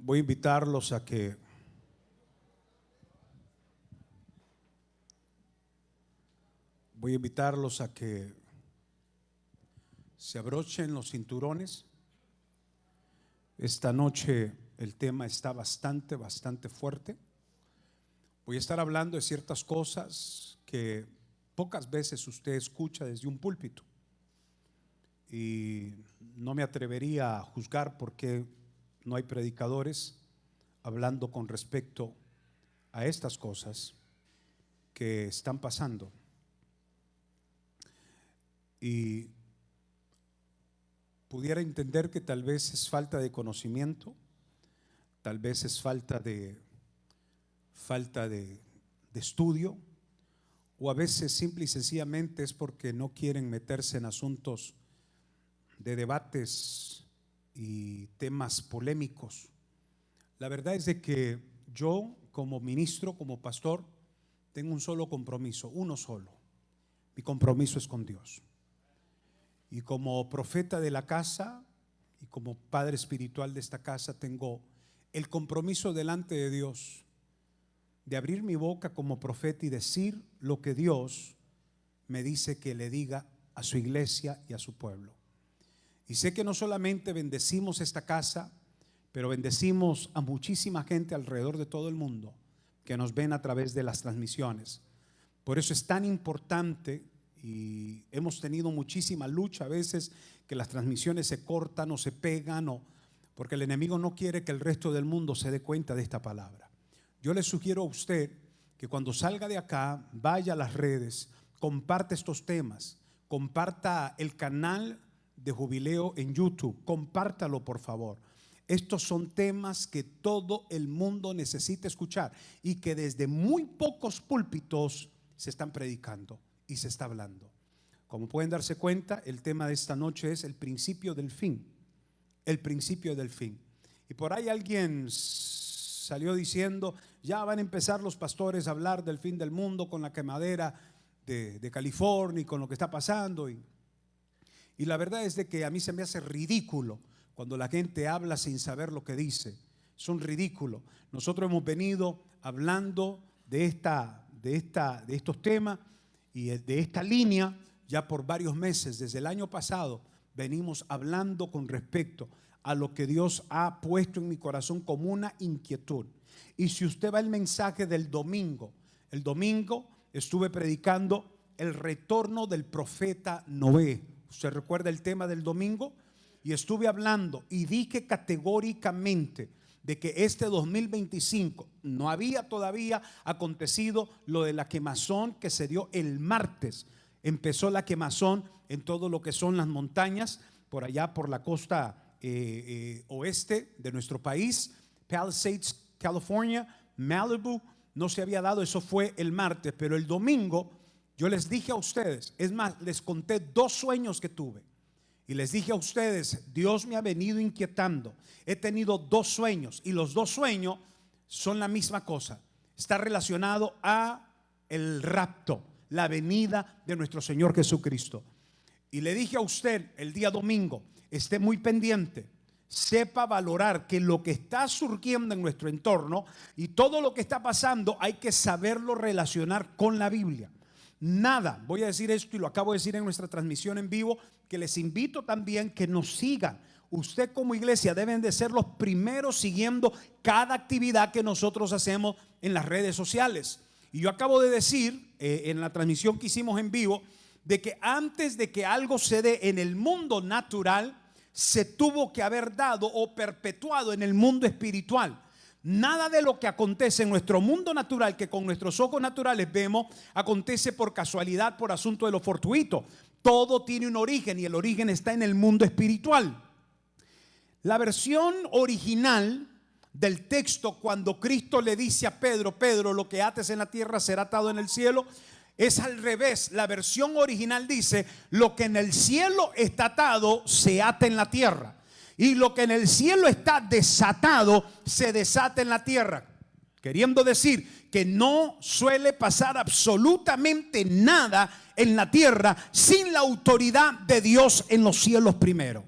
Voy a invitarlos a que se abrochen los cinturones. Esta noche el tema está bastante fuerte. Voy a estar hablando de ciertas cosas que pocas veces usted escucha desde un púlpito, y no me atrevería a juzgar porque no hay predicadores hablando con respecto a estas cosas que están pasando. Y pudiera entender que tal vez es falta de conocimiento, tal vez es falta de estudio, o a veces simple y sencillamente es porque no quieren meterse en asuntos de debates y temas polémicos. La verdad es de que yo, como ministro, como pastor, tengo un solo compromiso, uno solo. Mi compromiso es con Dios. Y como profeta de la casa y como padre espiritual de esta casa, tengo el compromiso delante de Dios de abrir mi boca como profeta y decir lo que Dios me dice que le diga a su iglesia y a su pueblo. Y sé que no solamente bendecimos esta casa, pero bendecimos a muchísima gente alrededor de todo el mundo que nos ven a través de las transmisiones. Por eso es tan importante, y hemos tenido muchísima lucha a veces, que las transmisiones se cortan o se pegan, porque el enemigo no quiere que el resto del mundo se dé cuenta de esta palabra. Yo le sugiero a usted que cuando salga de acá, vaya a las redes, comparte estos temas, comparta el canal de Jubileo en YouTube, compártalo por favor. Estos son temas que todo el mundo necesita escuchar y que desde muy pocos púlpitos se están predicando y se está hablando. Como pueden darse cuenta, el tema de esta noche es el principio del fin. El principio del fin. Y por ahí alguien salió diciendo: ya van a empezar los pastores a hablar del fin del mundo con la quemadera de California y con lo que está pasando. Y la verdad es de que a mí se me hace ridículo cuando la gente habla sin saber lo que dice. Es un ridículo. Nosotros hemos venido hablando de estos temas y de esta línea ya por varios meses. Desde el año pasado venimos hablando con respecto a lo que Dios ha puesto en mi corazón como una inquietud. Y si usted va al mensaje del domingo, el domingo estuve predicando el retorno del profeta Noé. ¿Usted recuerda el tema del domingo? Y estuve hablando y dije categóricamente de que este 2025 no había todavía acontecido lo de la quemazón que se dio el martes. Empezó la quemazón en todo lo que son las montañas por allá por la costa oeste de nuestro país, Palisades, California, Malibu. No se había dado, eso fue el martes, pero el domingo yo les dije a ustedes, es más, les conté 2 sueños que tuve y les dije a ustedes: Dios me ha venido inquietando. He tenido 2 sueños y los 2 sueños son la misma cosa. Está relacionado a el rapto, la venida de nuestro Señor Jesucristo. Y le dije a usted el día domingo: esté muy pendiente, sepa valorar que lo que está surgiendo en nuestro entorno y todo lo que está pasando hay que saberlo relacionar con la Biblia. Nada, voy a decir esto y lo acabo de decir en nuestra transmisión en vivo, que les invito también que nos sigan. Usted como iglesia deben de ser los primeros siguiendo cada actividad que nosotros hacemos en las redes sociales. Y yo acabo de decir en la transmisión que hicimos en vivo de que antes de que algo se dé en el mundo natural, se tuvo que haber dado o perpetuado en el mundo espiritual. Nada de lo que acontece en nuestro mundo natural, que con nuestros ojos naturales vemos, acontece por casualidad, por asunto de lo fortuito. Todo tiene un origen y el origen está en el mundo espiritual. La versión original del texto, cuando Cristo le dice a Pedro: Pedro, lo que ates en la tierra será atado en el cielo, es al revés. La versión original dice: lo que en el cielo está atado se ata en la tierra, y lo que en el cielo está desatado se desata en la tierra. Queriendo decir que no suele pasar absolutamente nada en la tierra sin la autoridad de Dios en los cielos primero.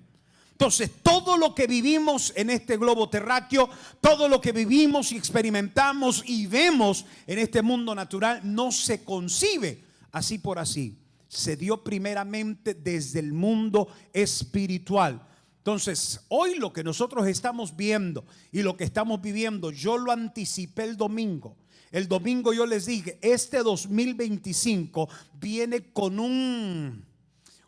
Entonces, todo lo que vivimos en este globo terráqueo, todo lo que vivimos y experimentamos y vemos en este mundo natural, no se concibe así por así. Se dio primeramente desde el mundo espiritual. Entonces, hoy lo que nosotros estamos viendo y lo que estamos viviendo, yo lo anticipé el domingo. El domingo yo les dije, este 2025 viene con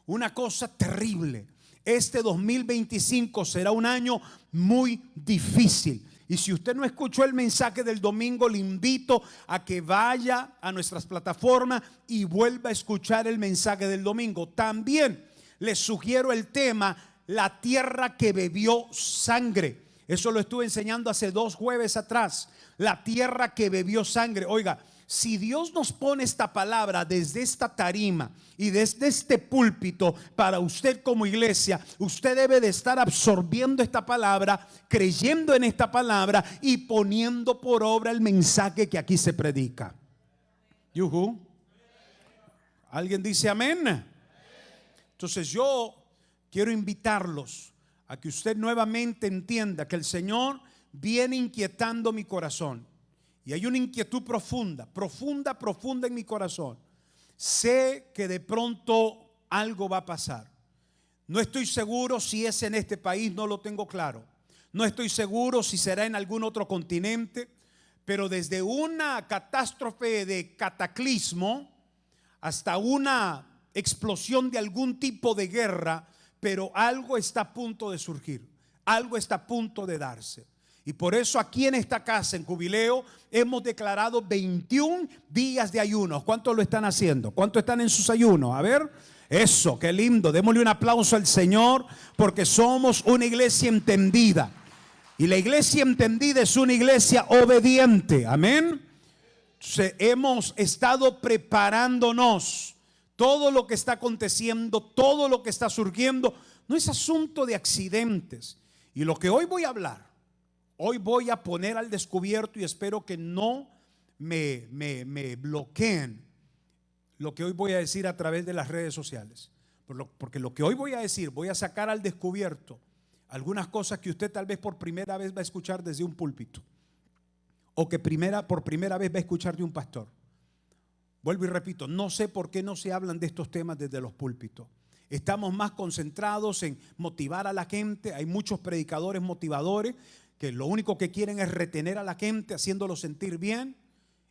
una cosa terrible. Este 2025 será un año muy difícil. Y si usted no escuchó el mensaje del domingo, le invito a que vaya a nuestras plataformas y vuelva a escuchar el mensaje del domingo. También les sugiero el tema, la tierra que bebió sangre. Eso lo estuve enseñando hace 2 jueves atrás. La tierra que bebió sangre. Oiga, si Dios nos pone esta palabra desde esta tarima y desde este púlpito para usted como iglesia, usted debe de estar absorbiendo esta palabra, creyendo en esta palabra y poniendo por obra el mensaje que aquí se predica. Yuhu. ¿Alguien dice amén? Entonces yo quiero invitarlos a que usted nuevamente entienda que el Señor viene inquietando mi corazón. Y hay una inquietud profunda en mi corazón. Sé que de pronto algo va a pasar. No estoy seguro si es en este país, no lo tengo claro. No estoy seguro si será en algún otro continente. Pero desde una catástrofe de cataclismo hasta una explosión de algún tipo de guerra, pero algo está a punto de surgir. Algo está a punto de darse. Y por eso aquí en esta casa, en Jubileo, hemos declarado 21 días de ayuno. ¿Cuántos lo están haciendo? ¿Cuántos están en sus ayunos? A ver, eso, qué lindo. Démosle un aplauso al Señor porque somos una iglesia entendida. Y la iglesia entendida es una iglesia obediente. Amén. Entonces, hemos estado preparándonos. Todo lo que está aconteciendo, todo lo que está surgiendo, no es asunto de accidentes. Y lo que hoy voy a hablar, hoy voy a poner al descubierto y espero que no me bloqueen lo que hoy voy a decir a través de las redes sociales. Porque lo que hoy voy a decir, voy a sacar al descubierto algunas cosas que usted tal vez por primera vez va a escuchar desde un púlpito. O que por primera vez va a escuchar de un pastor. Vuelvo y repito, no sé por qué no se hablan de estos temas desde los púlpitos. Estamos más concentrados en motivar a la gente. Hay muchos predicadores motivadores que lo único que quieren es retener a la gente, haciéndolo sentir bien,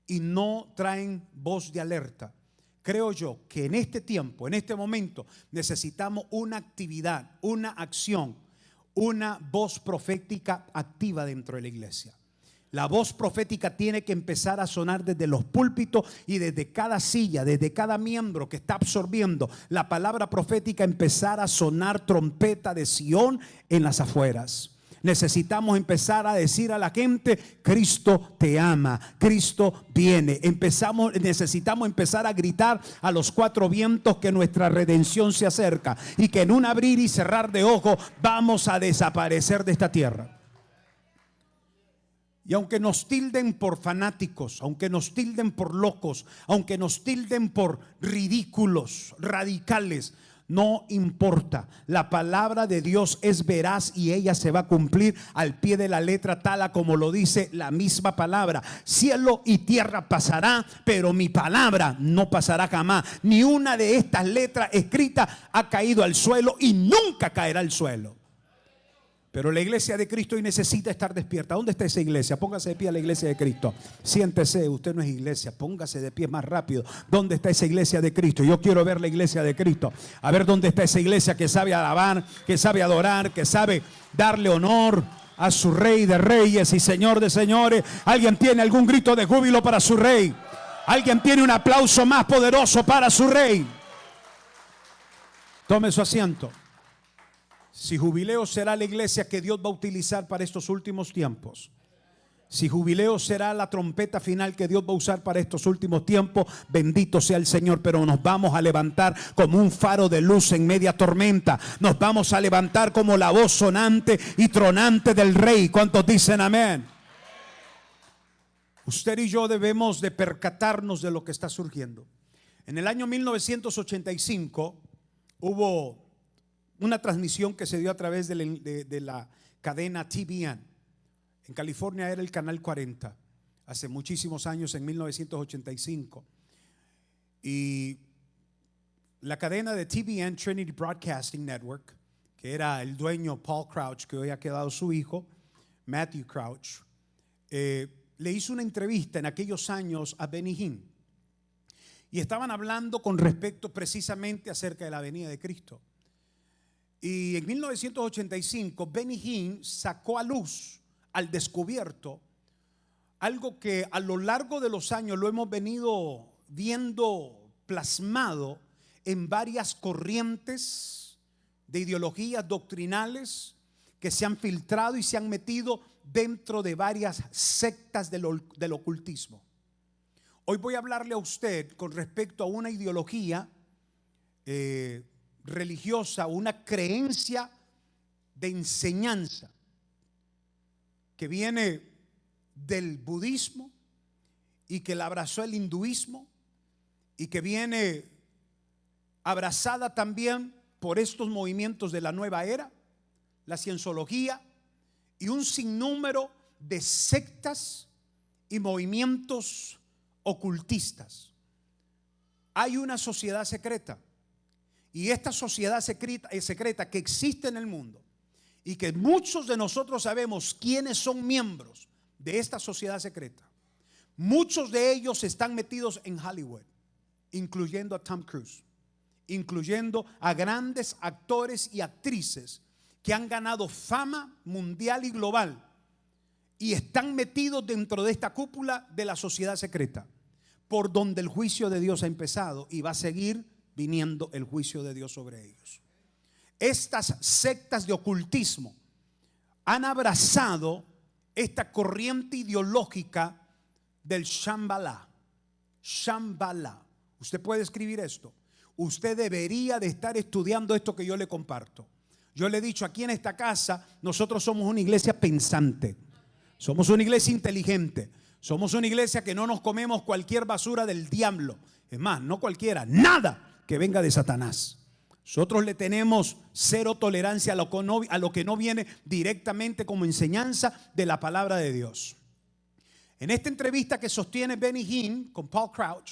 y no traen voz de alerta. Creo yo que en este tiempo, en este momento, necesitamos una actividad, una acción, una voz profética activa dentro de la iglesia. La voz profética tiene que empezar a sonar desde los púlpitos y desde cada silla, desde cada miembro que está absorbiendo la palabra profética, empezar a sonar trompeta de Sión en las afueras. Necesitamos empezar a decir a la gente: Cristo te ama, Cristo viene. Necesitamos empezar a gritar a los 4 vientos que nuestra redención se acerca y que en un abrir y cerrar de ojos vamos a desaparecer de esta tierra. Y aunque nos tilden por fanáticos, aunque nos tilden por locos, aunque nos tilden por ridículos, radicales, no importa. La palabra de Dios es veraz y ella se va a cumplir al pie de la letra, tal como lo dice la misma palabra. Cielo y tierra pasará, pero mi palabra no pasará jamás. Ni una de estas letras escritas ha caído al suelo y nunca caerá al suelo. Pero la iglesia de Cristo hoy necesita estar despierta. ¿Dónde está esa iglesia? Póngase de pie a la iglesia de Cristo. Siéntese, usted no es iglesia. Póngase de pie más rápido. ¿Dónde está esa iglesia de Cristo? Yo quiero ver la iglesia de Cristo. A ver dónde está esa iglesia que sabe alabar, que sabe adorar, que sabe darle honor a su Rey de Reyes y Señor de Señores. ¿Alguien tiene algún grito de júbilo para su Rey? ¿Alguien tiene un aplauso más poderoso para su Rey? Tome su asiento. Si Jubileo será la iglesia que Dios va a utilizar para estos últimos tiempos, si Jubileo será la trompeta final que Dios va a usar para estos últimos tiempos, bendito sea el Señor. Pero nos vamos a levantar como un faro de luz en media tormenta. Nos vamos a levantar como la voz sonante y tronante del Rey. ¿Cuántos dicen amén? Usted y yo debemos de percatarnos de lo que está surgiendo. En el año 1985 hubo una transmisión que se dio a través de la cadena TBN. En California era el canal 40, hace muchísimos años, en 1985. Y la cadena de TBN, Trinity Broadcasting Network, que era el dueño Paul Crouch, que hoy ha quedado su hijo, Matthew Crouch, le hizo una entrevista en aquellos años a Benny Hinn. Y estaban hablando con respecto precisamente acerca de la venida de Cristo. Y en 1985 Benny Hinn sacó a luz, al descubierto, algo que a lo largo de los años lo hemos venido viendo plasmado en varias corrientes de ideologías doctrinales que se han filtrado y se han metido dentro de varias sectas del ocultismo. Hoy voy a hablarle a usted con respecto a una ideología religiosa, una creencia de enseñanza que viene del budismo y que la abrazó el hinduismo y que viene abrazada también por estos movimientos de la nueva era, la cienciología y un sinnúmero de sectas y movimientos ocultistas. Hay una sociedad secreta, y esta sociedad secreta que existe en el mundo y que muchos de nosotros sabemos quiénes son miembros de esta sociedad secreta. Muchos de ellos están metidos en Hollywood, incluyendo a Tom Cruise, incluyendo a grandes actores y actrices que han ganado fama mundial y global y están metidos dentro de esta cúpula de la sociedad secreta, por donde el juicio de Dios ha empezado y va a seguir viniendo el juicio de Dios sobre ellos. Estas sectas de ocultismo han abrazado esta corriente ideológica del Shambhala. Shambhala. Usted puede escribir esto. Usted debería de estar estudiando esto que yo le comparto. Yo le he dicho, aquí en esta casa nosotros somos una iglesia pensante, somos una iglesia inteligente, somos una iglesia que no nos comemos cualquier basura del diablo. Es más, no cualquiera, nada que venga de Satanás. Nosotros le tenemos cero tolerancia a lo que no viene directamente como enseñanza de la palabra de Dios. En esta entrevista que sostiene Benny Hinn con Paul Crouch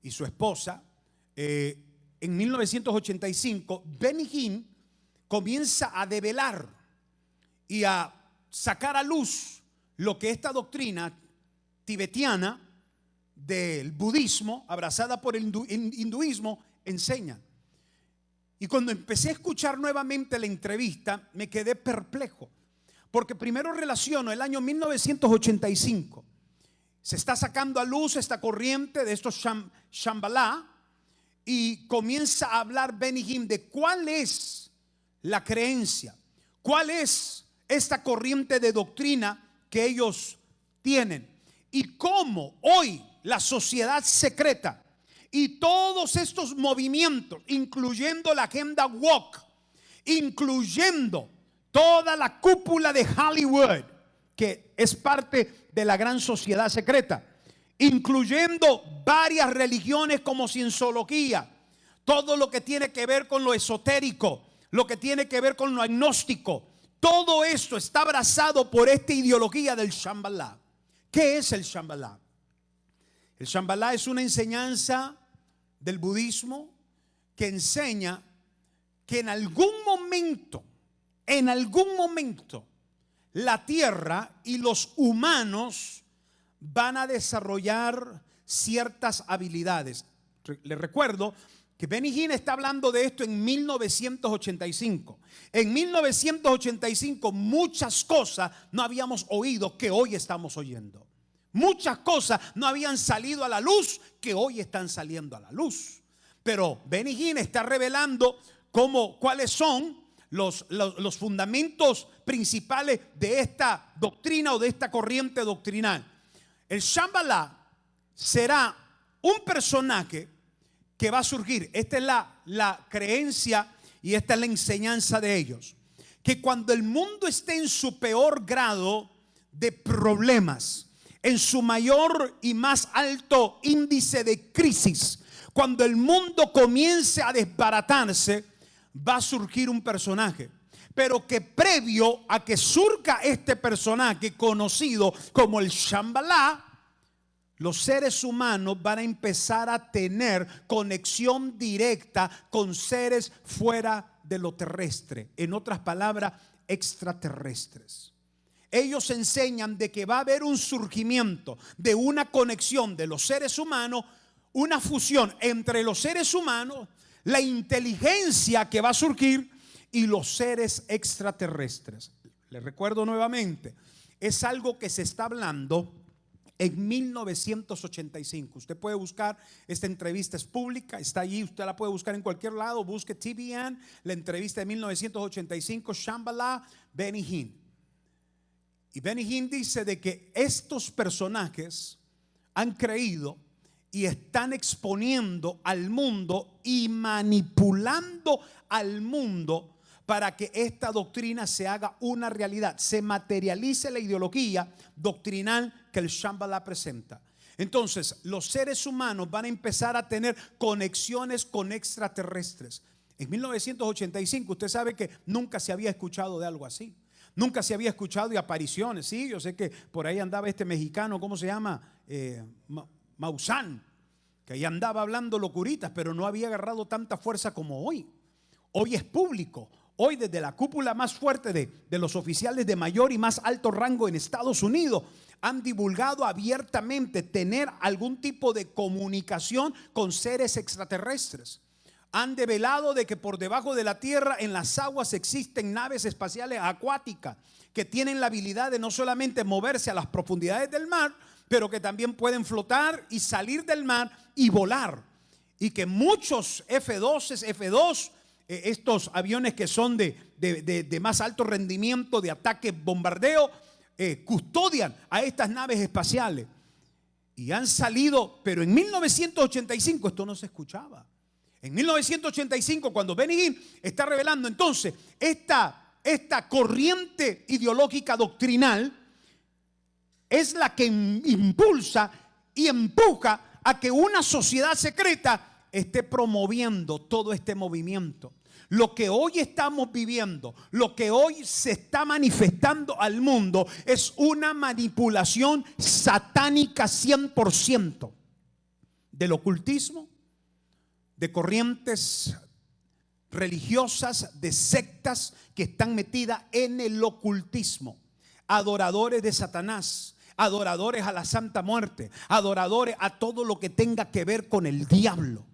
y su esposa, en 1985, Benny Hinn comienza a develar y a sacar a luz lo que esta doctrina tibetiana del budismo, abrazada por el hinduismo, enseña. Y cuando empecé a escuchar nuevamente la entrevista, me quedé perplejo, porque primero relaciono el año 1985. Se está sacando a luz esta corriente de estos Shambhala y comienza a hablar Benny Hinn de cuál es la creencia, cuál es esta corriente de doctrina que ellos tienen y cómo hoy la sociedad secreta y todos estos movimientos, incluyendo la agenda woke, incluyendo toda la cúpula de Hollywood, que es parte de la gran sociedad secreta, incluyendo varias religiones como cienciología, todo lo que tiene que ver con lo esotérico, lo que tiene que ver con lo agnóstico, todo esto está abrazado por esta ideología del Shambhala. ¿Qué es el Shambhala? El Shambhala es una enseñanza del budismo que enseña que en algún momento, la tierra y los humanos van a desarrollar ciertas habilidades. Les recuerdo que Benny Hinn está hablando de esto en 1985. En 1985 muchas cosas no habíamos oído que hoy estamos oyendo. Muchas cosas no habían salido a la luz que hoy están saliendo a la luz. Pero Benny Hinn está revelando cuáles son los fundamentos principales de esta doctrina o de esta corriente doctrinal. El Shambhala será un personaje que va a surgir. Esta es la creencia y esta es la enseñanza de ellos. Que cuando el mundo esté en su peor grado de problemas, en su mayor y más alto índice de crisis, cuando el mundo comience a desbaratarse, va a surgir un personaje, pero que previo a que surja este personaje conocido como el Shambhala, los seres humanos van a empezar a tener conexión directa con seres fuera de lo terrestre, en otras palabras, extraterrestres. Ellos enseñan de que va a haber un surgimiento de una conexión de los seres humanos, una fusión entre los seres humanos, la inteligencia que va a surgir y los seres extraterrestres. Les recuerdo nuevamente, es algo que se está hablando en 1985. Usted puede buscar esta entrevista, es pública, está allí, usted la puede buscar en cualquier lado. Busque TBN, la entrevista de 1985, Shambhala, Benny Hinn. Y Benny Hinn dice de que estos personajes han creído y están exponiendo al mundo y manipulando al mundo para que esta doctrina se haga una realidad, se materialice la ideología doctrinal que el Shambhala presenta. Entonces, los seres humanos van a empezar a tener conexiones con extraterrestres. En 1985, usted sabe que nunca se había escuchado de algo así. Nunca se había escuchado de apariciones. Sí, yo sé que por ahí andaba este mexicano, ¿cómo se llama? Maussan, que ahí andaba hablando locuritas, pero no había agarrado tanta fuerza como hoy. Hoy es público. Hoy desde la cúpula más fuerte de los oficiales de mayor y más alto rango en Estados Unidos han divulgado abiertamente tener algún tipo de comunicación con seres extraterrestres. Han develado de que por debajo de la tierra, en las aguas, existen naves espaciales acuáticas que tienen la habilidad de no solamente moverse a las profundidades del mar, pero que también pueden flotar y salir del mar y volar. Y que muchos F-2, estos aviones que son de más alto rendimiento de ataque bombardeo, custodian a estas naves espaciales. Y han salido, pero en 1985 esto no se escuchaba. En 1985, cuando Benny Hinn está revelando entonces esta corriente ideológica doctrinal, es la que impulsa y empuja a que una sociedad secreta esté promoviendo todo este movimiento. Lo que hoy estamos viviendo, lo que hoy se está manifestando al mundo es una manipulación satánica 100% del ocultismo, de corrientes religiosas, de sectas que están metidas en el ocultismo, adoradores de Satanás, adoradores a la Santa Muerte, adoradores a todo lo que tenga que ver con el diablo.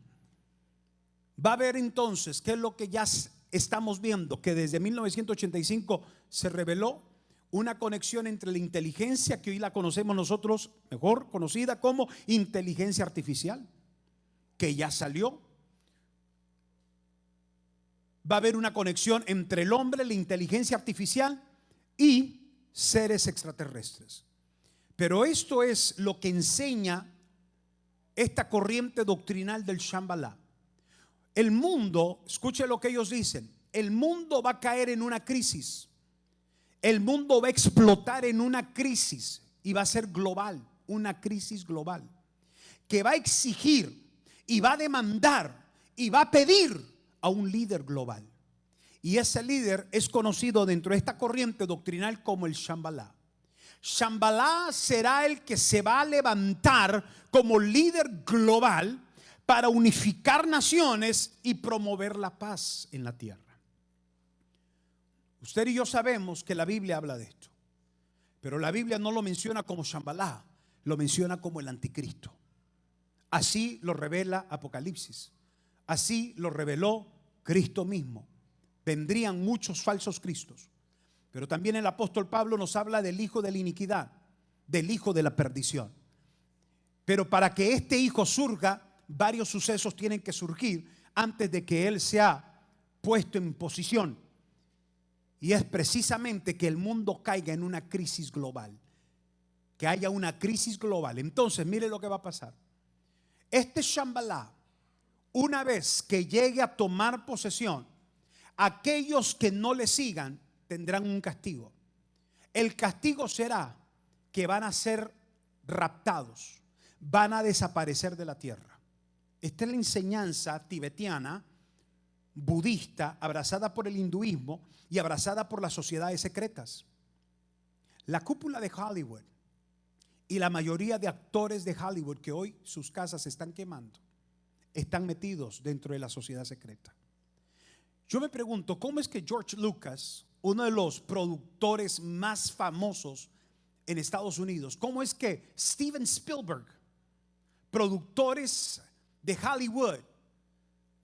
Va a haber entonces, ¿qué es lo que ya estamos viendo? Que desde 1985 se reveló una conexión entre la inteligencia, que hoy la conocemos nosotros, mejor conocida como inteligencia artificial, que ya salió. Va a haber una conexión entre el hombre, la inteligencia artificial y seres extraterrestres. Pero esto es lo que enseña esta corriente doctrinal del Shambhala. El mundo, escuche lo que ellos dicen, el mundo va a caer en una crisis. El mundo va a explotar en una crisis y va a ser global, una crisis global, que va a exigir y va a demandar y va a pedir a un líder global. Y ese líder es conocido dentro de esta corriente doctrinal como el Shambhala. Shambhala será el que se va a levantar como líder global para unificar naciones y promover la paz en la tierra. Usted y yo sabemos que la Biblia habla de esto, pero la Biblia no lo menciona como Shambhala, lo menciona como el anticristo. Así lo revela Apocalipsis, así lo reveló Cristo mismo. Vendrían muchos falsos cristos, pero también el apóstol Pablo nos habla del hijo de la iniquidad, del hijo de la perdición. Pero para que este hijo surja, varios sucesos tienen que surgir antes de que él sea puesto en posición. Y es precisamente que el mundo caiga en una crisis global, que haya una crisis global. Entonces, mire lo que va a pasar. Este Shambhala, una vez que llegue a tomar posesión, aquellos que no le sigan tendrán un castigo. El castigo será que van a ser raptados, van a desaparecer de la tierra. Esta es la enseñanza tibetiana budista, abrazada por el hinduismo y abrazada por las sociedades secretas. La cúpula de Hollywood y la mayoría de actores de Hollywood que hoy sus casas se están quemando, están metidos dentro de la sociedad secreta. Yo me pregunto, ¿cómo es que George Lucas, uno de los productores más famosos en Estados Unidos, cómo es que Steven Spielberg, productores de Hollywood,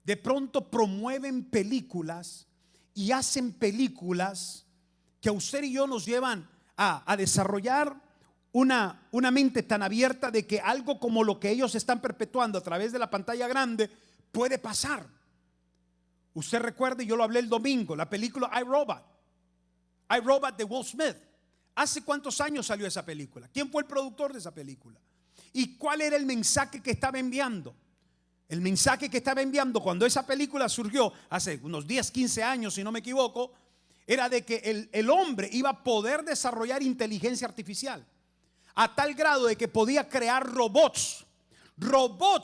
de pronto promueven películas y hacen películas que a usted y yo nos llevan a desarrollar una mente tan abierta de que algo como lo que ellos están perpetuando a través de la pantalla grande puede pasar? Usted recuerda, y yo lo hablé el domingo, la película iRobot de Will Smith. ¿Hace cuántos años salió esa película? ¿Quién fue el productor de esa película? ¿Y cuál era el mensaje que estaba enviando? El mensaje que estaba enviando cuando esa película surgió hace unos 10, 15 años, si no me equivoco, era de que el hombre iba a poder desarrollar inteligencia artificial a tal grado de que podía crear robots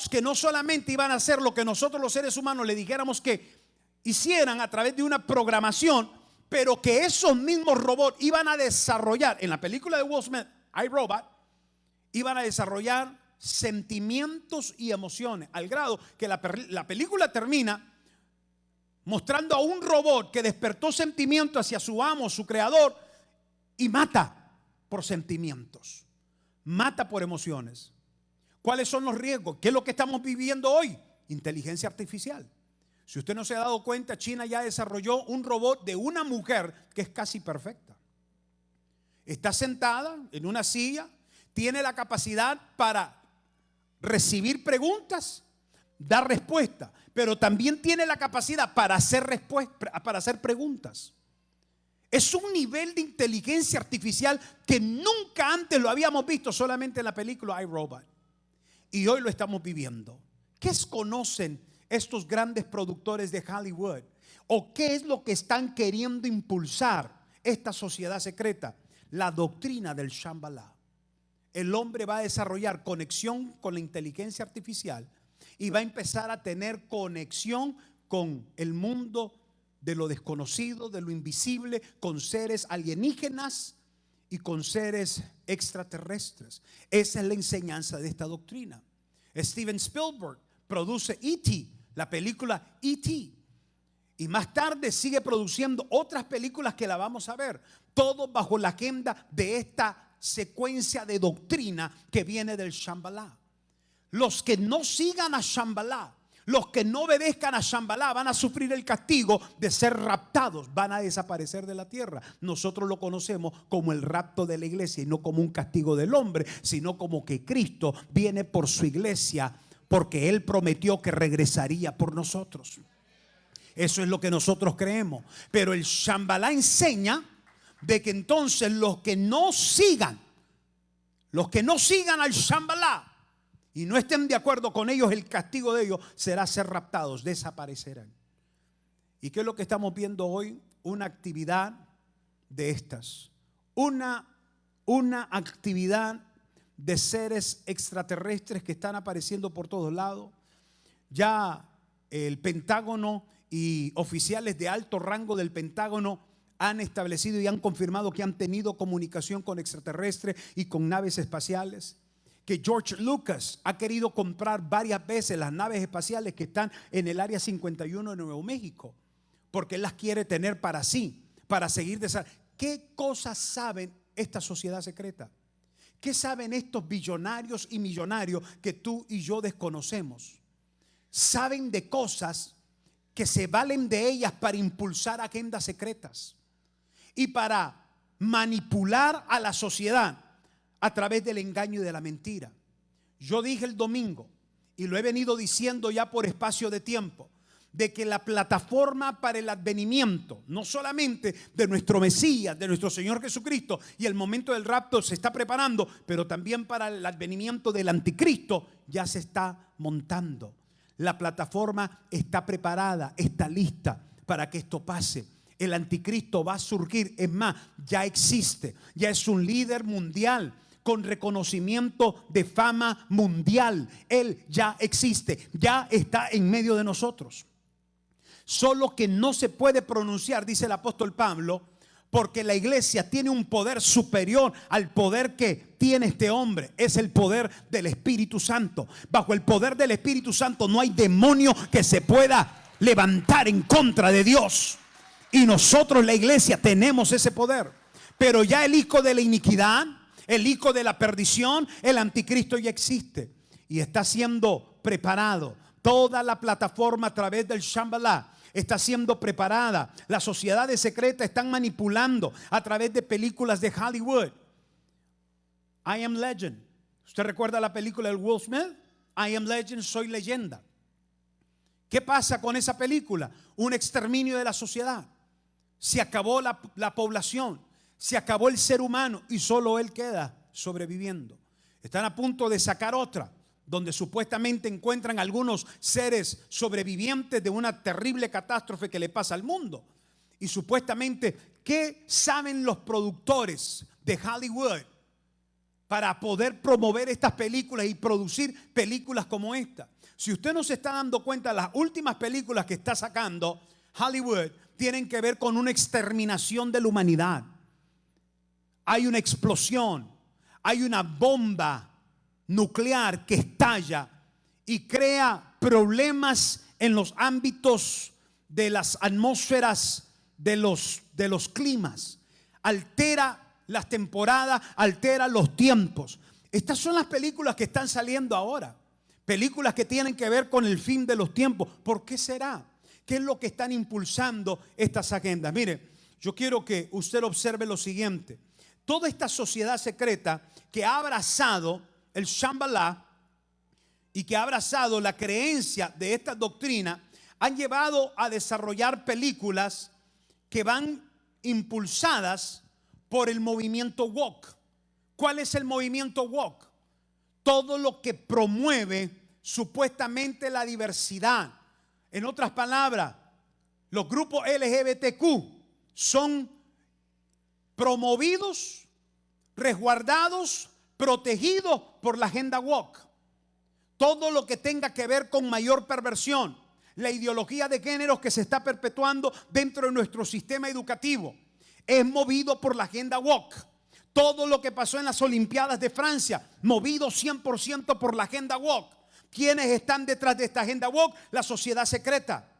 que no solamente iban a hacer lo que nosotros los seres humanos le dijéramos que hicieran a través de una programación, pero que esos mismos robots iban a desarrollar, en la película de Will Smith, iRobot, iban a desarrollar sentimientos y emociones, al grado que la película termina mostrando a un robot que despertó sentimientos hacia su amo, su creador, y mata por sentimientos, mata por emociones. ¿Cuáles son los riesgos? ¿Qué es lo que estamos viviendo hoy? Inteligencia artificial. Si usted no se ha dado cuenta, China ya desarrolló un robot de una mujer que es casi perfecta. Está sentada en una silla, tiene la capacidad para recibir preguntas, dar respuesta, pero también tiene la capacidad para hacer preguntas. Es un nivel de inteligencia artificial que nunca antes lo habíamos visto, solamente en la película iRobot. Y hoy lo estamos viviendo. ¿Qué conocen estos grandes productores de Hollywood? ¿O qué es lo que están queriendo impulsar esta sociedad secreta? La doctrina del Shambhala. El hombre va a desarrollar conexión con la inteligencia artificial y va a empezar a tener conexión con el mundo de lo desconocido, de lo invisible, con seres alienígenas y con seres extraterrestres. Esa es la enseñanza de esta doctrina. Steven Spielberg produce E.T., la película E.T., y más tarde sigue produciendo otras películas que la vamos a ver, todo bajo la agenda de esta secuencia de doctrina que viene del Shambhala. Los que no sigan a Shambhala, los que no obedezcan a Shambhala, van a sufrir el castigo de ser raptados, van a desaparecer de la tierra. Nosotros lo conocemos como el rapto de la iglesia, y no como un castigo del hombre, sino como que Cristo viene por su iglesia, porque Él prometió que regresaría por nosotros. Eso es lo que nosotros creemos. Pero el Shambhala enseña de que entonces los que no sigan al Shambhala y no estén de acuerdo con ellos, el castigo de ellos será ser raptados, desaparecerán. ¿Y qué es lo que estamos viendo hoy? Una actividad de estas, una actividad de seres extraterrestres que están apareciendo por todos lados. Ya el Pentágono y oficiales de alto rango del Pentágono han establecido y han confirmado que han tenido comunicación con extraterrestres y con naves espaciales. Que George Lucas ha querido comprar varias veces las naves espaciales que están en el área 51 de Nuevo México, porque él las quiere tener para sí, para seguir desarrollando. ¿Qué cosas saben esta sociedad secreta? ¿Qué saben estos billonarios y millonarios que tú y yo desconocemos? Saben de cosas que se valen de ellas para impulsar agendas secretas y para manipular a la sociedad a través del engaño y de la mentira. Yo dije el domingo, y lo he venido diciendo ya por espacio de tiempo, de que la plataforma para el advenimiento, no solamente de nuestro Mesías, de nuestro Señor Jesucristo, y el momento del rapto se está preparando, pero también para el advenimiento del anticristo ya se está montando. La plataforma está preparada, está lista para que esto pase. El anticristo va a surgir, es más, ya existe, ya es un líder mundial con reconocimiento de fama mundial. Él ya existe, ya está en medio de nosotros. solo que no se puede pronunciar, dice el apóstol Pablo, porque la iglesia tiene un poder superior al poder que tiene este hombre. Es el poder del Espíritu Santo. Bajo el poder del Espíritu Santo no hay demonio que se pueda levantar en contra de Dios. Y nosotros, la iglesia, tenemos ese poder. Pero ya el hijo de la iniquidad, el hijo de la perdición, el anticristo ya existe y está siendo preparado. Toda la plataforma a través del Shambhala está siendo preparada. Las sociedades secretas están manipulando a través de películas de Hollywood. I Am Legend. ¿Usted recuerda la película del Will Smith? I Am Legend, soy leyenda. ¿Qué pasa con esa película? Un exterminio de la sociedad. Se acabó la población, se acabó el ser humano y solo él queda sobreviviendo. Están a punto de sacar otra, donde supuestamente encuentran algunos seres sobrevivientes de una terrible catástrofe que le pasa al mundo. Y supuestamente, ¿qué saben los productores de Hollywood para poder promover estas películas y producir películas como esta? Si usted no se está dando cuenta, las últimas películas que está sacando Hollywood tienen que ver con una exterminación de la humanidad. Hay una explosión, hay una bomba nuclear que estalla y crea problemas en los ámbitos de las atmósferas de los climas. Altera las temporadas, altera los tiempos. Estas son las películas que están saliendo ahora. Películas que tienen que ver con el fin de los tiempos. ¿Por qué será? ¿Qué es lo que están impulsando estas agendas? Mire, yo quiero que usted observe lo siguiente. Toda esta sociedad secreta que ha abrazado el Shambhala y que ha abrazado la creencia de esta doctrina, han llevado a desarrollar películas que van impulsadas por el movimiento woke. ¿Cuál es el movimiento woke? Todo lo que promueve supuestamente la diversidad. En otras palabras, los grupos LGBTQ son promovidos, resguardados, protegidos por la agenda woke. Todo lo que tenga que ver con mayor perversión, la ideología de géneros que se está perpetuando dentro de nuestro sistema educativo, es movido por la agenda woke. Todo lo que pasó en las Olimpiadas de Francia, movido 100% por la agenda woke. ¿Quiénes están detrás de esta agenda woke? La sociedad secreta.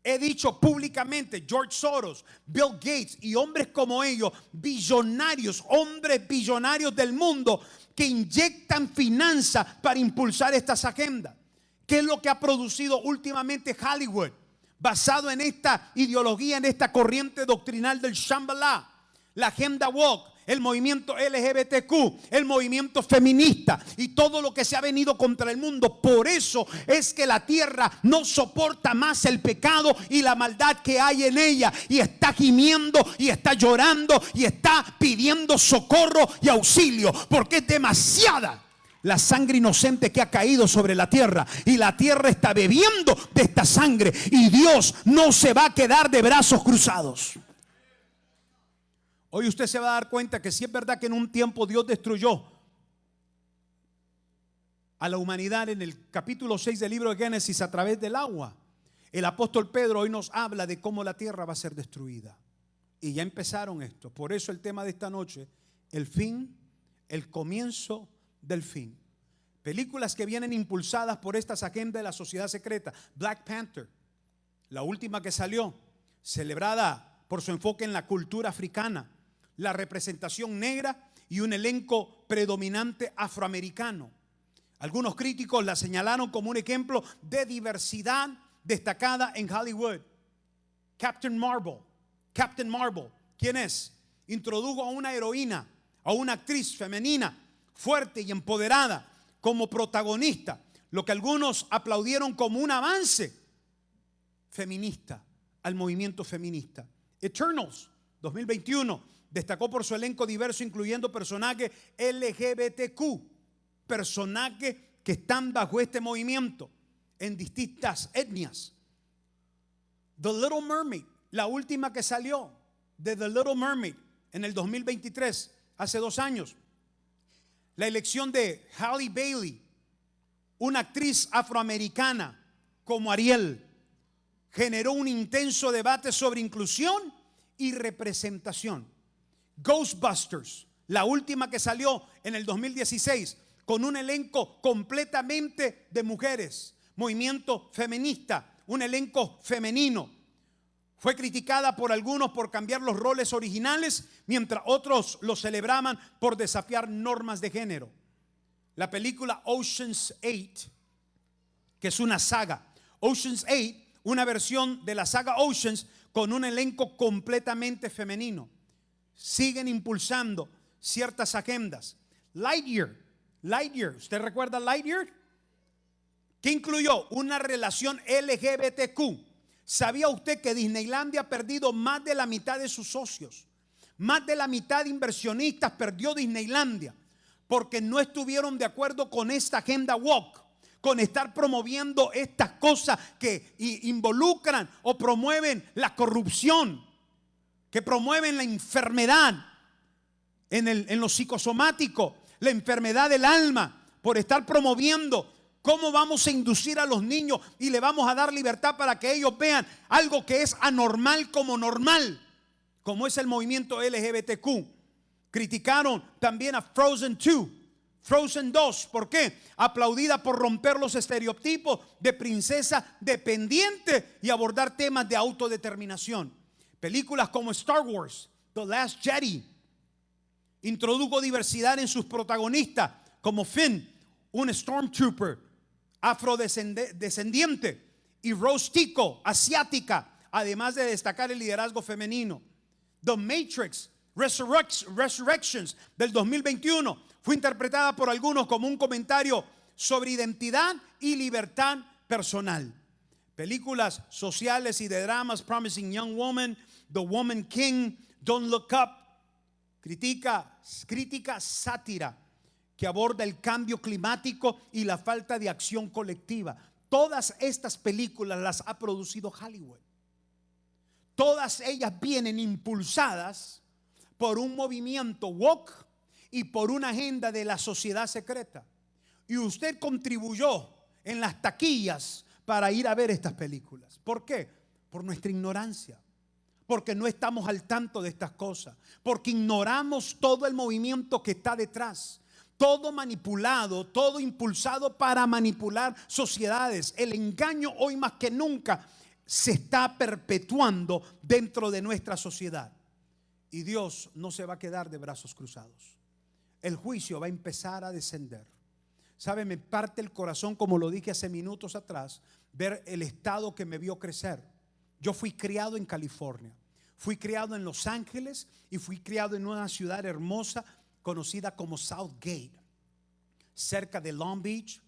He dicho públicamente, George Soros, Bill Gates y hombres como ellos, billonarios, hombres billonarios del mundo que inyectan finanzas para impulsar estas agendas. ¿Qué es lo que ha producido últimamente Hollywood? Basado en esta ideología, en esta corriente doctrinal del Shambhala, la agenda woke, el movimiento LGBTQ, el movimiento feminista y todo lo que se ha venido contra el mundo. Por eso es que la tierra no soporta más el pecado y la maldad que hay en ella, y está gimiendo y está llorando y está pidiendo socorro y auxilio, porque es demasiada la sangre inocente que ha caído sobre la tierra, y la tierra está bebiendo de esta sangre, y Dios no se va a quedar de brazos cruzados. Hoy usted se va a dar cuenta que sí es verdad que en un tiempo Dios destruyó a la humanidad en el capítulo 6 del libro de Génesis a través del agua. El apóstol Pedro hoy nos habla de cómo la tierra va a ser destruida. Y ya empezaron esto. Por eso el tema de esta noche, el fin, el comienzo del fin. Películas que vienen impulsadas por estas agendas de la sociedad secreta. Black Panther, la última que salió, celebrada por su enfoque en la cultura africana, la representación negra y un elenco predominante afroamericano. Algunos críticos la señalaron como un ejemplo de diversidad destacada en Hollywood. Captain Marvel, ¿quién es? Introdujo a una heroína, a una actriz femenina fuerte y empoderada como protagonista, lo que algunos aplaudieron como un avance feminista, al movimiento feminista. Eternals 2021 destacó por su elenco diverso, incluyendo personajes LGBTQ, personajes que están bajo este movimiento en distintas etnias. The Little Mermaid, la última que salió de The Little Mermaid en el 2023, hace 2 años. La elección de Halle Bailey, una actriz afroamericana como Ariel. generó un intenso debate sobre inclusión y representación. Ghostbusters, la última que salió en el 2016, con un elenco completamente de mujeres, movimiento feminista, un elenco femenino. Fue criticada por algunos por cambiar los roles originales, mientras otros lo celebraban por desafiar normas de género. La película Ocean's 8, que es una saga, Ocean's 8, una versión de la saga Ocean's con un elenco completamente femenino. Siguen impulsando ciertas agendas. Lightyear, ¿usted recuerda Lightyear? ¿Qué incluyó? Una relación LGBTQ. ¿Sabía usted que Disneylandia ha perdido más de la mitad de sus socios? Más de la mitad de inversionistas perdió Disneylandia porque no estuvieron de acuerdo con esta agenda woke, con estar promoviendo estas cosas que involucran o promueven la corrupción, que promueven la enfermedad en lo psicosomático, la enfermedad del alma, por estar promoviendo. ¿Cómo vamos a inducir a los niños y le vamos a dar libertad para que ellos vean algo que es anormal como normal, como es el movimiento LGBTQ? Criticaron también a Frozen 2, Frozen 2, ¿por qué? Aplaudida por romper los estereotipos de princesa dependiente y abordar temas de autodeterminación. Películas como Star Wars, The Last Jedi, introdujo diversidad en sus protagonistas, como Finn, un Stormtrooper afrodescendiente, y Rose Tico, asiática, además de destacar el liderazgo femenino. The Matrix Resurrections del 2021 fue interpretada por algunos como un comentario sobre identidad y libertad personal. Películas sociales y de dramas, Promising Young Woman, The Woman King, Don't Look Up, crítica sátira que aborda el cambio climático y la falta de acción colectiva. Todas estas películas las ha producido Hollywood. Todas ellas vienen impulsadas por un movimiento woke y por una agenda de la sociedad secreta. Y usted contribuyó en las taquillas para ir a ver estas películas. ¿Por qué? Por nuestra ignorancia. Porque no estamos al tanto de estas cosas. Porque ignoramos todo el movimiento que está detrás. Todo manipulado, todo impulsado para manipular sociedades. El engaño hoy más que nunca se está perpetuando dentro de nuestra sociedad. Y Dios no se va a quedar de brazos cruzados. El juicio va a empezar a descender. ¿Sabe? Me parte el corazón, como lo dije hace minutos atrás, ver el estado que me vio crecer. Yo fui criado en California, fui criado en Los Ángeles y fui criado en una ciudad hermosa conocida como Southgate, cerca de Long Beach,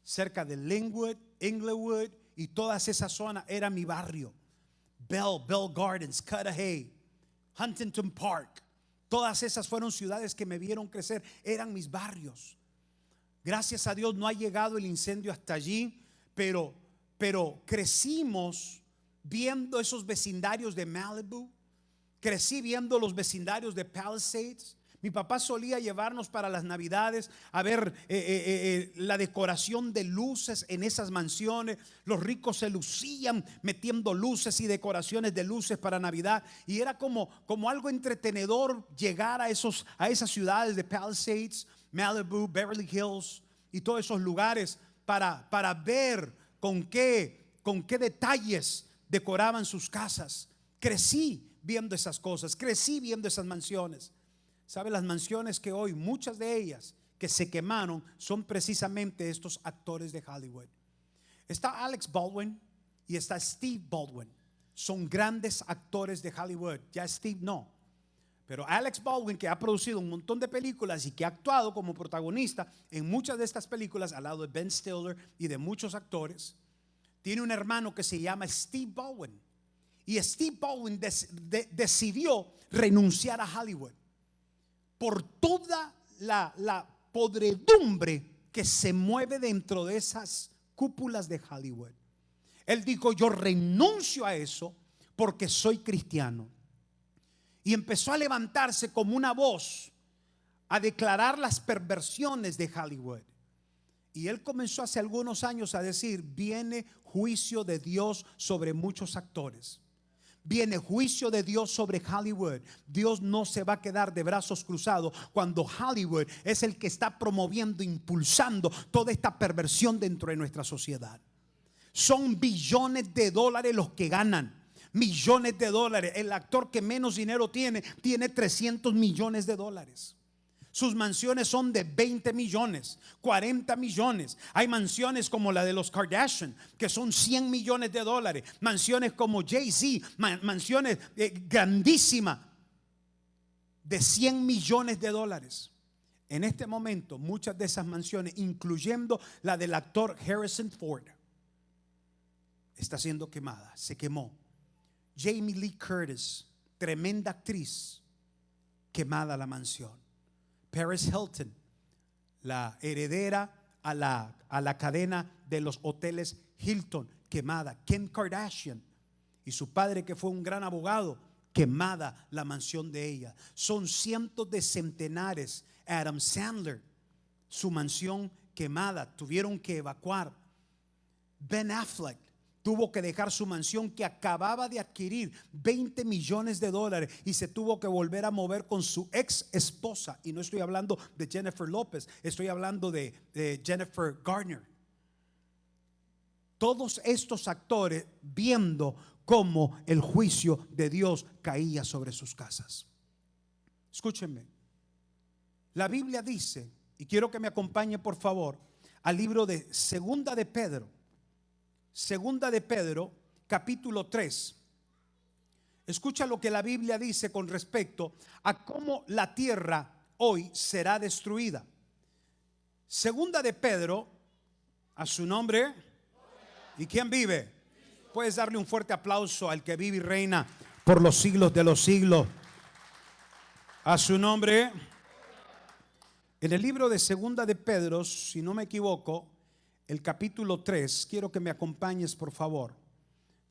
cerca de Linwood, Inglewood, y todas esas zonas era mi barrio. Bell Gardens, Cudahy, Huntington Park, todas esas fueron ciudades que me vieron crecer, eran mis barrios. Gracias a Dios no ha llegado el incendio hasta allí, pero crecimos viendo esos vecindarios de Malibu, crecí viendo los vecindarios de Palisades. Mi papá solía llevarnos para las Navidades a ver la decoración de luces en esas mansiones. Los ricos se lucían metiendo luces y decoraciones de luces para Navidad. Y era como algo entretenedor llegar a esas ciudades de Palisades, Malibu, Beverly Hills y todos esos lugares para ver con qué detalles decoraban sus casas. Crecí viendo esas cosas, crecí viendo esas mansiones. ¿Sabe? Las mansiones que hoy, muchas de ellas que se quemaron, son precisamente estos actores de Hollywood. Está Alex Baldwin y está Steve Baldwin. Son grandes actores de Hollywood. Ya Steve no. Pero Alex Baldwin, que ha producido un montón de películas y que ha actuado como protagonista en muchas de estas películas al lado de Ben Stiller y de muchos actores, tiene un hermano que se llama Steve Baldwin. Y Steve Baldwin decidió renunciar a Hollywood por toda la podredumbre que se mueve dentro de esas cúpulas de Hollywood. Él dijo: yo renuncio a eso porque soy cristiano. Y empezó a levantarse como una voz a declarar las perversiones de Hollywood. Y él comenzó hace algunos años a decir: viene juicio de Dios sobre muchos actores. Viene juicio de Dios sobre Hollywood. Dios no se va a quedar de brazos cruzados cuando Hollywood es el que está promoviendo, impulsando toda esta perversión dentro de nuestra sociedad. Son billones de dólares los que ganan. Millones de dólares. El actor que menos dinero tiene 300 millones de dólares. Sus mansiones son de 20 millones, 40 millones. Hay mansiones como la de los Kardashian, que son 100 millones de dólares. Mansiones como Jay-Z, mansiones grandísimas, de 100 millones de dólares. En este momento, muchas de esas mansiones, incluyendo la del actor Harrison Ford, está siendo quemada, se quemó. Jamie Lee Curtis, tremenda actriz, quemada la mansión. Paris Hilton, la heredera a la cadena de los hoteles Hilton, quemada. Kim Kardashian y su padre, que fue un gran abogado, quemada la mansión de ella. Son cientos de centenares. Adam Sandler, su mansión quemada, tuvieron que evacuar. Ben Affleck tuvo que dejar su mansión que acababa de adquirir, 20 millones de dólares, y se tuvo que volver a mover con su ex esposa. Y no estoy hablando de Jennifer López, estoy hablando de Jennifer Garner. Todos estos actores viendo cómo el juicio de Dios caía sobre sus casas. Escúchenme. La Biblia dice, y quiero que me acompañe por favor al libro de Segunda de Pedro. Segunda de Pedro, capítulo 3. Escucha lo que la Biblia dice con respecto a cómo la tierra hoy será destruida. Segunda de Pedro, a su nombre. ¿Y quién vive? Puedes darle un fuerte aplauso al que vive y reina por los siglos de los siglos. A su nombre. En el libro de Segunda de Pedro, si no me equivoco, el capítulo 3, quiero que me acompañes por favor,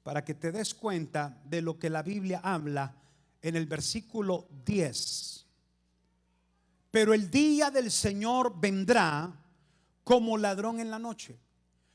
para que te des cuenta de lo que la Biblia habla en el versículo 10. Pero el día del Señor vendrá como ladrón en la noche.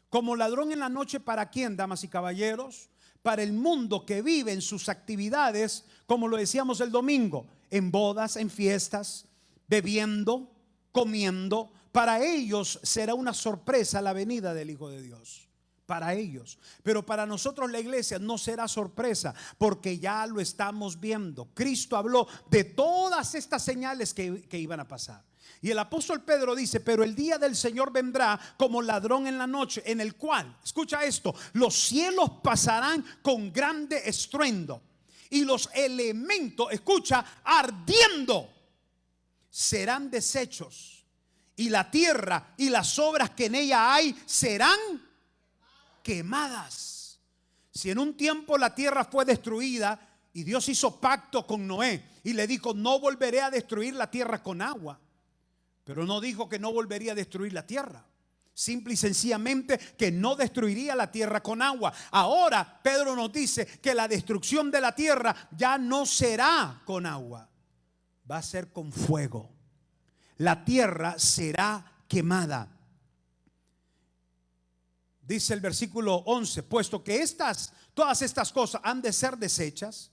Como ladrón en la noche, ¿para quién, damas y caballeros? Para el mundo que vive en sus actividades, como lo decíamos el domingo, en bodas, en fiestas, bebiendo, comiendo. Para ellos será una sorpresa la venida del Hijo de Dios. Para ellos. Pero para nosotros, la iglesia, no será sorpresa, porque ya lo estamos viendo. Cristo habló de todas estas señales que iban a pasar. Y el apóstol Pedro dice: pero el día del Señor vendrá como ladrón en la noche, en el cual, escucha esto, los cielos pasarán con grande estruendo, y los elementos, escucha, ardiendo, serán deshechos. Y la tierra y las obras que en ella hay serán quemadas. Si en un tiempo la tierra fue destruida y Dios hizo pacto con Noé y le dijo: no volveré a destruir la tierra con agua, pero no dijo que no volvería a destruir la tierra. Simple y sencillamente que no destruiría la tierra con agua. Ahora Pedro nos dice que la destrucción de la tierra ya no será con agua, va a ser con fuego. La tierra será quemada. Dice el versículo 11: puesto que todas estas cosas han de ser deshechas,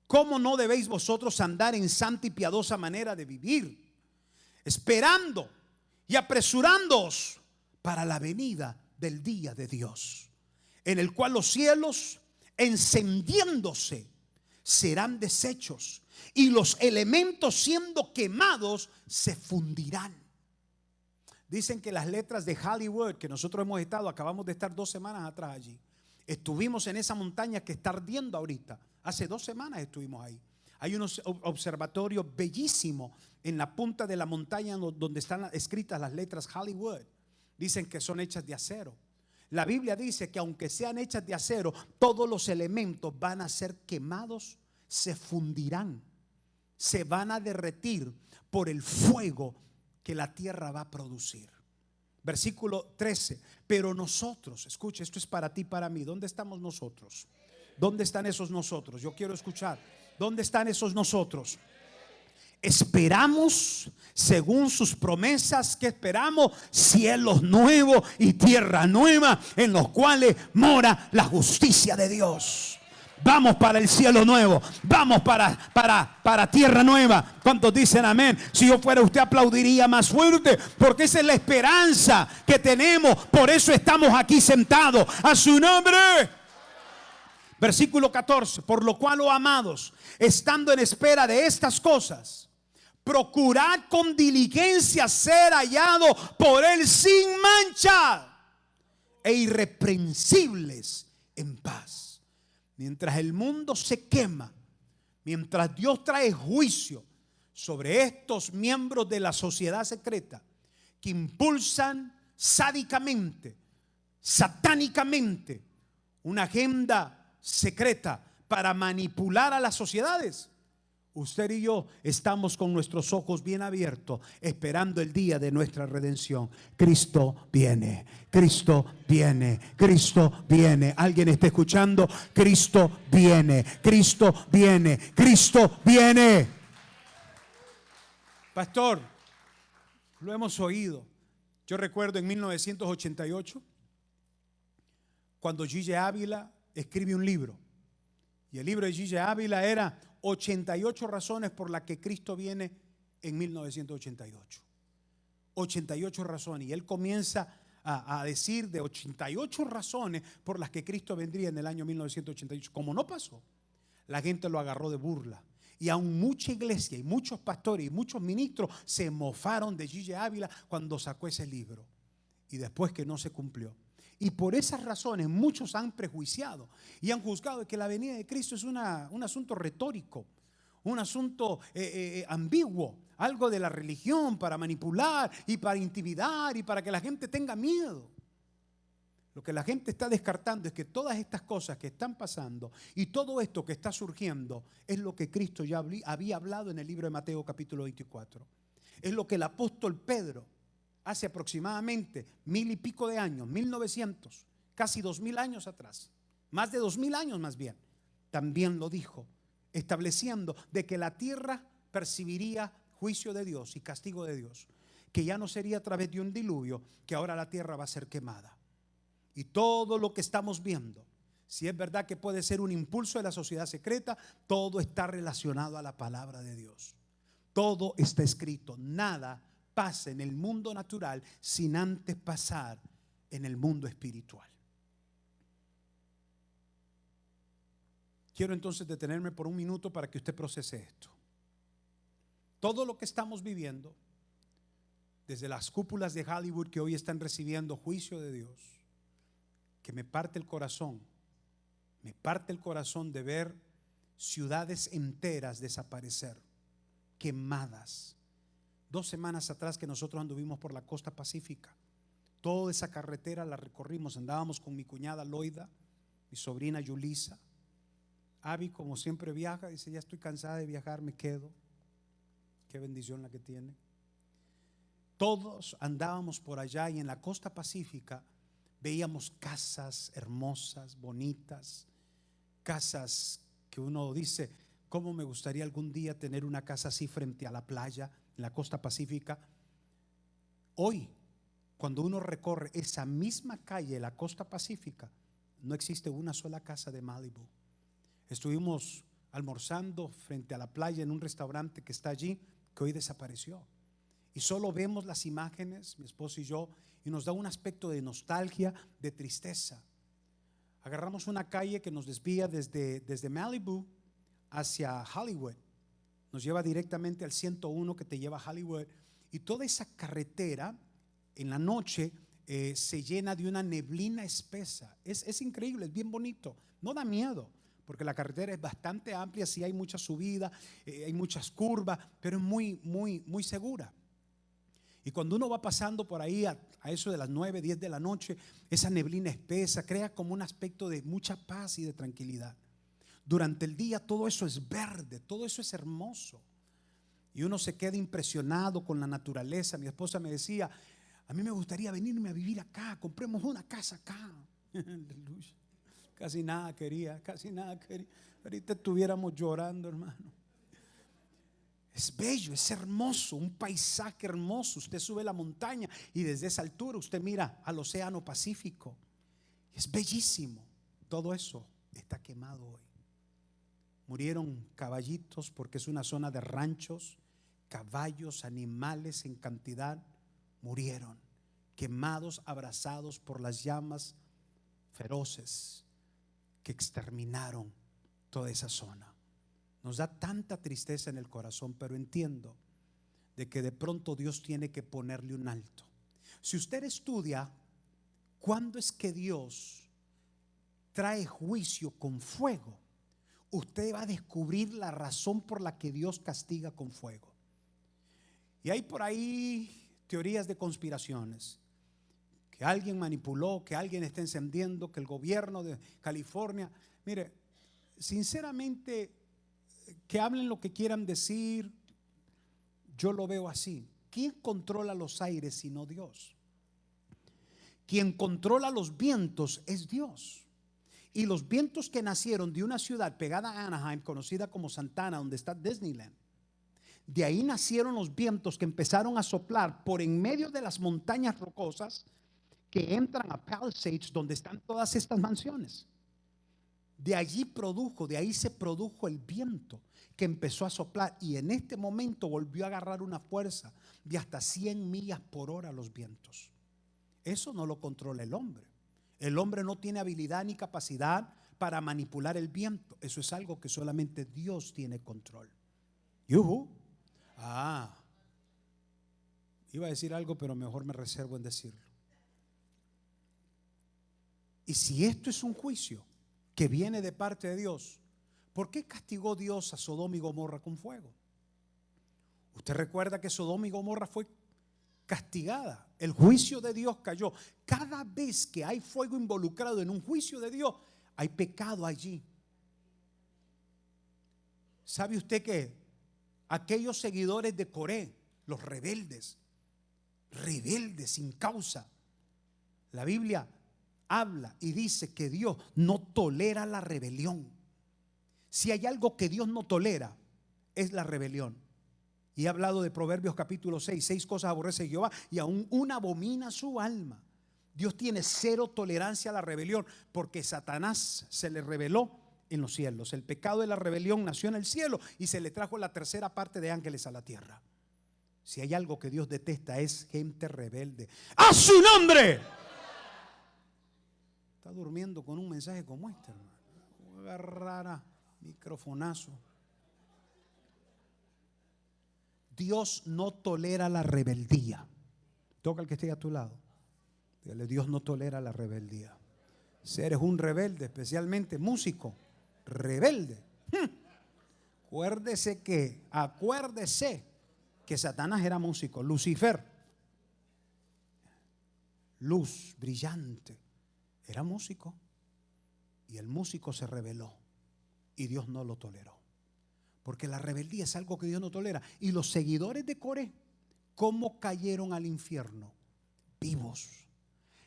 ¿cómo no debéis vosotros andar en santa y piadosa manera de vivir, esperando y apresurándoos para la venida del día de Dios, en el cual los cielos, encendiéndose, serán deshechos, y los elementos, siendo quemados, se fundirán? Dicen que las letras de Hollywood, que nosotros hemos estado, acabamos de estar 2 semanas atrás allí. Estuvimos en esa montaña que está ardiendo ahorita. Hace 2 semanas estuvimos ahí. Hay unos observatorios bellísimos en la punta de la montaña donde están escritas las letras Hollywood. Dicen que son hechas de acero. La Biblia dice que aunque sean hechas de acero, todos los elementos van a ser quemados, se fundirán, se van a derretir por el fuego que la tierra va a producir. Versículo 13: pero nosotros, escucha, esto es para ti, para mí. ¿Dónde estamos nosotros? ¿Dónde están esos nosotros? Yo quiero escuchar. ¿Dónde están esos nosotros? esperamos según sus promesas. Que esperamos cielos nuevos y tierra nueva en los cuales mora la justicia de Dios. Vamos para el cielo nuevo. Vamos para tierra nueva. ¿Cuántos dicen amén? Si yo fuera usted aplaudiría más fuerte, porque esa es la esperanza que tenemos. Por eso estamos aquí sentados. A su nombre. Versículo 14. Por lo cual, oh amados, estando en espera de estas cosas, procurad con diligencia ser hallado por él sin mancha e irreprensibles en paz. Mientras el mundo se quema, mientras Dios trae juicio sobre estos miembros de la sociedad secreta que impulsan sádicamente, satánicamente, una agenda secreta para manipular a las sociedades, usted y yo estamos con nuestros ojos bien abiertos, esperando el día de nuestra redención. Cristo viene, Cristo viene, Cristo viene. ¿Alguien está escuchando? Cristo viene, Cristo viene, Cristo viene. Pastor, lo hemos oído. Yo recuerdo en 1988, cuando Gigi Ávila escribe un libro. Y el libro de Gigi Ávila era 88 razones por las que Cristo viene en 1988. 88 razones. Y él comienza a decir de 88 razones por las que Cristo vendría en el año 1988. Como no pasó, la gente lo agarró de burla. Y aún mucha iglesia y muchos pastores y muchos ministros se mofaron de Gigi Ávila cuando sacó ese libro. Y después que no se cumplió. Y por esas razones muchos han prejuiciado y han juzgado que la venida de Cristo es un asunto retórico, un asunto ambiguo, algo de la religión para manipular y para intimidar y para que la gente tenga miedo. Lo que la gente está descartando es que todas estas cosas que están pasando y todo esto que está surgiendo es lo que Cristo ya había hablado en el libro de Mateo capítulo 24. Es lo que el apóstol Pedro hace aproximadamente 1000 y pico de años, 1900, casi 2000 años atrás, más de 2000 años más bien, también lo dijo, estableciendo de que la tierra percibiría juicio de Dios y castigo de Dios, que ya no sería a través de un diluvio, que ahora la tierra va a ser quemada. Y todo lo que estamos viendo, si es verdad que puede ser un impulso de la sociedad secreta, todo está relacionado a la palabra de Dios. Todo está escrito, nada pasa en el mundo natural sin antes pasar en el mundo espiritual. Quiero entonces detenerme por un minuto para que usted procese esto. Todo lo que estamos viviendo, desde las cúpulas de Hollywood que hoy están recibiendo juicio de Dios, que me parte el corazón de ver ciudades enteras desaparecer, quemadas. 2 semanas atrás que nosotros anduvimos por la costa pacífica, toda esa carretera la recorrimos, andábamos con mi cuñada Loida, mi sobrina Yulisa. Abby, como siempre, viaja, dice: ya estoy cansada de viajar, me quedo. Qué bendición la que tiene. Todos andábamos por allá y en la costa pacífica veíamos casas hermosas, bonitas, casas que uno dice: cómo me gustaría algún día tener una casa así frente a la playa en la costa pacífica. Hoy, cuando uno recorre esa misma calle, la costa pacífica, no existe una sola casa de Malibu. Estuvimos almorzando frente a la playa en un restaurante que está allí, que hoy desapareció. Y solo vemos las imágenes, mi esposo y yo, y nos da un aspecto de nostalgia, de tristeza. Agarramos una calle que nos desvía desde Malibu hacia Hollywood. Nos lleva directamente al 101 que te lleva a Hollywood. Y toda esa carretera en la noche se llena de una neblina espesa. Es increíble, es bien bonito. No da miedo, porque la carretera es bastante amplia. Sí hay mucha subida, hay muchas curvas, pero es muy, muy, muy segura. Y cuando uno va pasando por ahí a eso de las 9, 10 de la noche, esa neblina espesa crea como un aspecto de mucha paz y de tranquilidad. Durante el día todo eso es verde, todo eso es hermoso. Y uno se queda impresionado con la naturaleza. Mi esposa me decía: a mí me gustaría venirme a vivir acá, compremos una casa acá. Casi nada quería. Ahorita estuviéramos llorando, hermano. Es bello, es hermoso, un paisaje hermoso. Usted sube la montaña y desde esa altura usted mira al océano Pacífico. Es bellísimo. Todo eso está quemado hoy. Murieron caballitos porque es una zona de ranchos. Caballos, animales en cantidad murieron, quemados, abrazados por las llamas feroces que exterminaron toda esa zona. Nos da tanta tristeza en el corazón, pero entiendo de que de pronto Dios tiene que ponerle un alto. Si usted estudia cuándo es que Dios trae juicio con fuego, usted va a descubrir la razón por la que Dios castiga con fuego. Y hay por ahí teorías de conspiraciones, que alguien manipuló, que alguien está encendiendo, que el gobierno de California. Mire, sinceramente, que hablen lo que quieran decir, yo lo veo así. ¿Quién controla los aires sino Dios? Quien controla los vientos es Dios. Y los vientos que nacieron de una ciudad pegada a Anaheim, conocida como Santana, donde está Disneyland, de ahí nacieron los vientos que empezaron a soplar por en medio de las montañas rocosas que entran a Palisades, donde están todas estas mansiones. De ahí se produjo el viento que empezó a soplar, y en este momento volvió a agarrar una fuerza de hasta 100 millas por hora los vientos. Eso no lo controla el hombre. El hombre no tiene habilidad ni capacidad para manipular el viento. Eso es algo que solamente Dios tiene control. Iba a decir algo, pero mejor me reservo en decirlo. Y si esto es un juicio que viene de parte de Dios, ¿por qué castigó Dios a Sodoma y Gomorra con fuego? Usted recuerda que Sodoma y Gomorra fue castigada. El juicio de Dios cayó. Cada vez que hay fuego involucrado en un juicio de Dios, hay pecado allí. ¿Sabe usted que aquellos seguidores de Coré, los rebeldes sin causa, la Biblia habla y dice que Dios no tolera la rebelión? Si hay algo que Dios no tolera, es la rebelión. Y he hablado de Proverbios capítulo 6 cosas aborrece Jehová y aún una abomina su alma. Dios tiene cero tolerancia a la rebelión, porque Satanás se le rebeló en los cielos. El pecado de la rebelión nació en el cielo y se le trajo la tercera parte de ángeles a la tierra. Si hay algo que Dios detesta, es gente rebelde. ¡A su nombre! Está durmiendo con un mensaje como este, hermano. Voy a agarrar a microfonazo. Dios no tolera la rebeldía. Toca al que esté a tu lado. Dígale: Dios no tolera la rebeldía. Si eres un rebelde, especialmente músico, rebelde, acuérdese que Satanás era músico. Lucifer, luz brillante, era músico, y el músico se rebeló y Dios no lo toleró, porque la rebeldía es algo que Dios no tolera. Y los seguidores de Coré, ¿cómo cayeron al infierno? Vivos.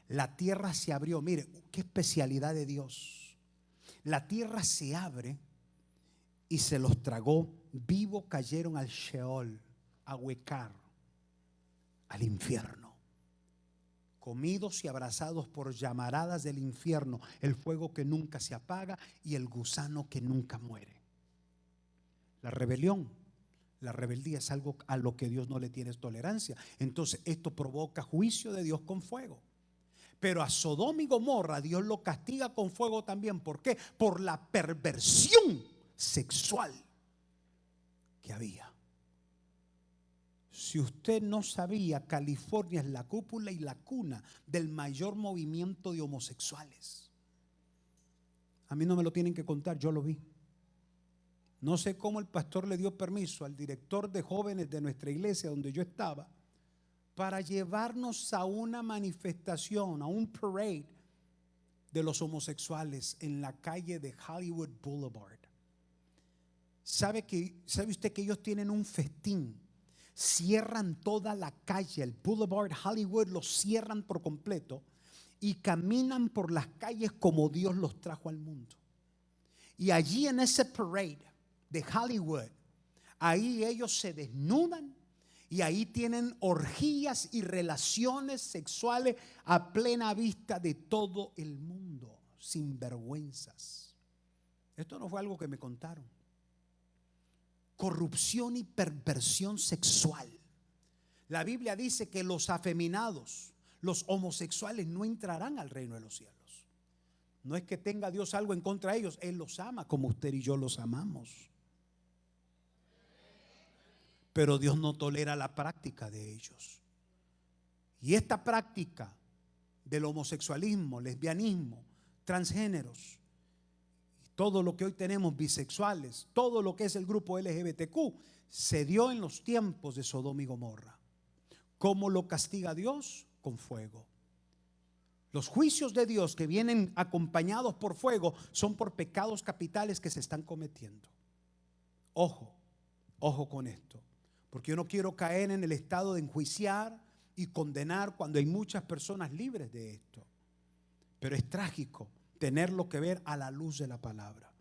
La tierra se abrió. Mire, qué especialidad de Dios. La tierra se abre y se los tragó. Vivos cayeron al Sheol, a Huecar, al infierno, comidos y abrazados por llamaradas del infierno, el fuego que nunca se apaga y el gusano que nunca muere. La rebelión, la rebeldía es algo a lo que Dios no le tiene tolerancia. Entonces esto provoca juicio de Dios con fuego. Pero a Sodoma y Gomorra Dios lo castiga con fuego también. ¿Por qué? Por la perversión sexual que había. Si usted no sabía, California es la cúpula y la cuna del mayor movimiento de homosexuales. A mí no me lo tienen que contar, yo lo vi. No sé cómo el pastor le dio permiso al director de jóvenes de nuestra iglesia donde yo estaba para llevarnos a una manifestación, a un parade de los homosexuales en la calle de Hollywood Boulevard. ¿Sabe usted que ellos tienen un festín? Cierran toda la calle, el Boulevard Hollywood lo cierran por completo y caminan por las calles como Dios los trajo al mundo. Y allí en ese parade de Hollywood Ahí ellos se desnudan y ahí tienen orgías y relaciones sexuales a plena vista de todo el mundo, sin vergüenzas. Esto no fue algo que me contaron. Corrupción y perversión sexual. La Biblia dice que los afeminados, los homosexuales, no entrarán al reino de los cielos. No es que tenga Dios algo en contra de ellos, Él los ama como usted y yo los amamos. Pero Dios no tolera la práctica de ellos. Y esta práctica del homosexualismo, lesbianismo, transgéneros, todo lo que hoy tenemos, bisexuales, todo lo que es el grupo LGBTQ, se dio en los tiempos de Sodoma y Gomorra. ¿Cómo lo castiga Dios? Con fuego. Los juicios de Dios que vienen acompañados por fuego son por pecados capitales que se están cometiendo. Ojo, ojo con esto, porque yo no quiero caer en el estado de enjuiciar y condenar cuando hay muchas personas libres de esto. Pero es trágico tenerlo que ver a la luz de la palabra.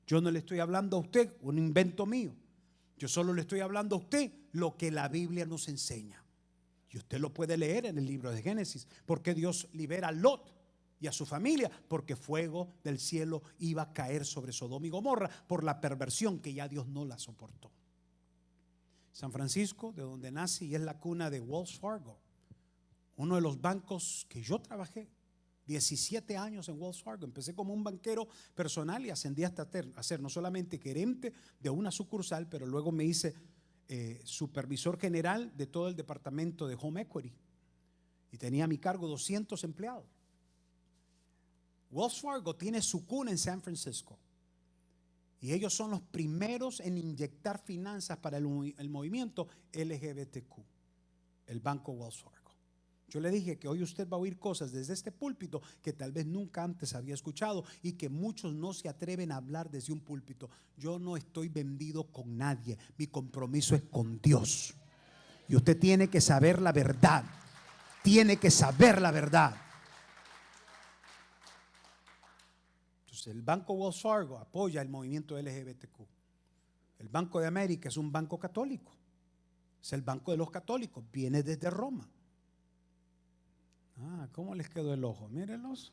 Yo no le estoy hablando a usted un invento mío. Yo solo le estoy hablando a usted lo que la Biblia nos enseña. Y usted lo puede leer en el libro de Génesis. Porque Dios libera a Lot y a su familia, porque fuego del cielo iba a caer sobre Sodoma y Gomorra por la perversión que ya Dios no la soportó. San Francisco, de donde nací, y es la cuna de Wells Fargo, uno de los bancos que yo trabajé 17 años en Wells Fargo. Empecé como un banquero personal y ascendí hasta ser no solamente gerente de una sucursal, pero luego me hice supervisor general de todo el departamento de Home Equity y tenía a mi cargo 200 empleados. Wells Fargo tiene su cuna en San Francisco y ellos son los primeros en inyectar finanzas para el movimiento LGBTQ, el banco Wells Fargo. Yo le dije que hoy usted va a oír cosas desde este púlpito que tal vez nunca antes había escuchado y que muchos no se atreven a hablar desde un púlpito. Yo no estoy vendido con nadie, mi compromiso es con Dios. Y usted tiene que saber la verdad, tiene que saber la verdad. Entonces el banco Wells Fargo apoya el movimiento LGBTQ. El Banco de América es un banco católico, es el banco de los católicos, viene desde Roma. ¿Cómo les quedó el ojo? Mírenlos.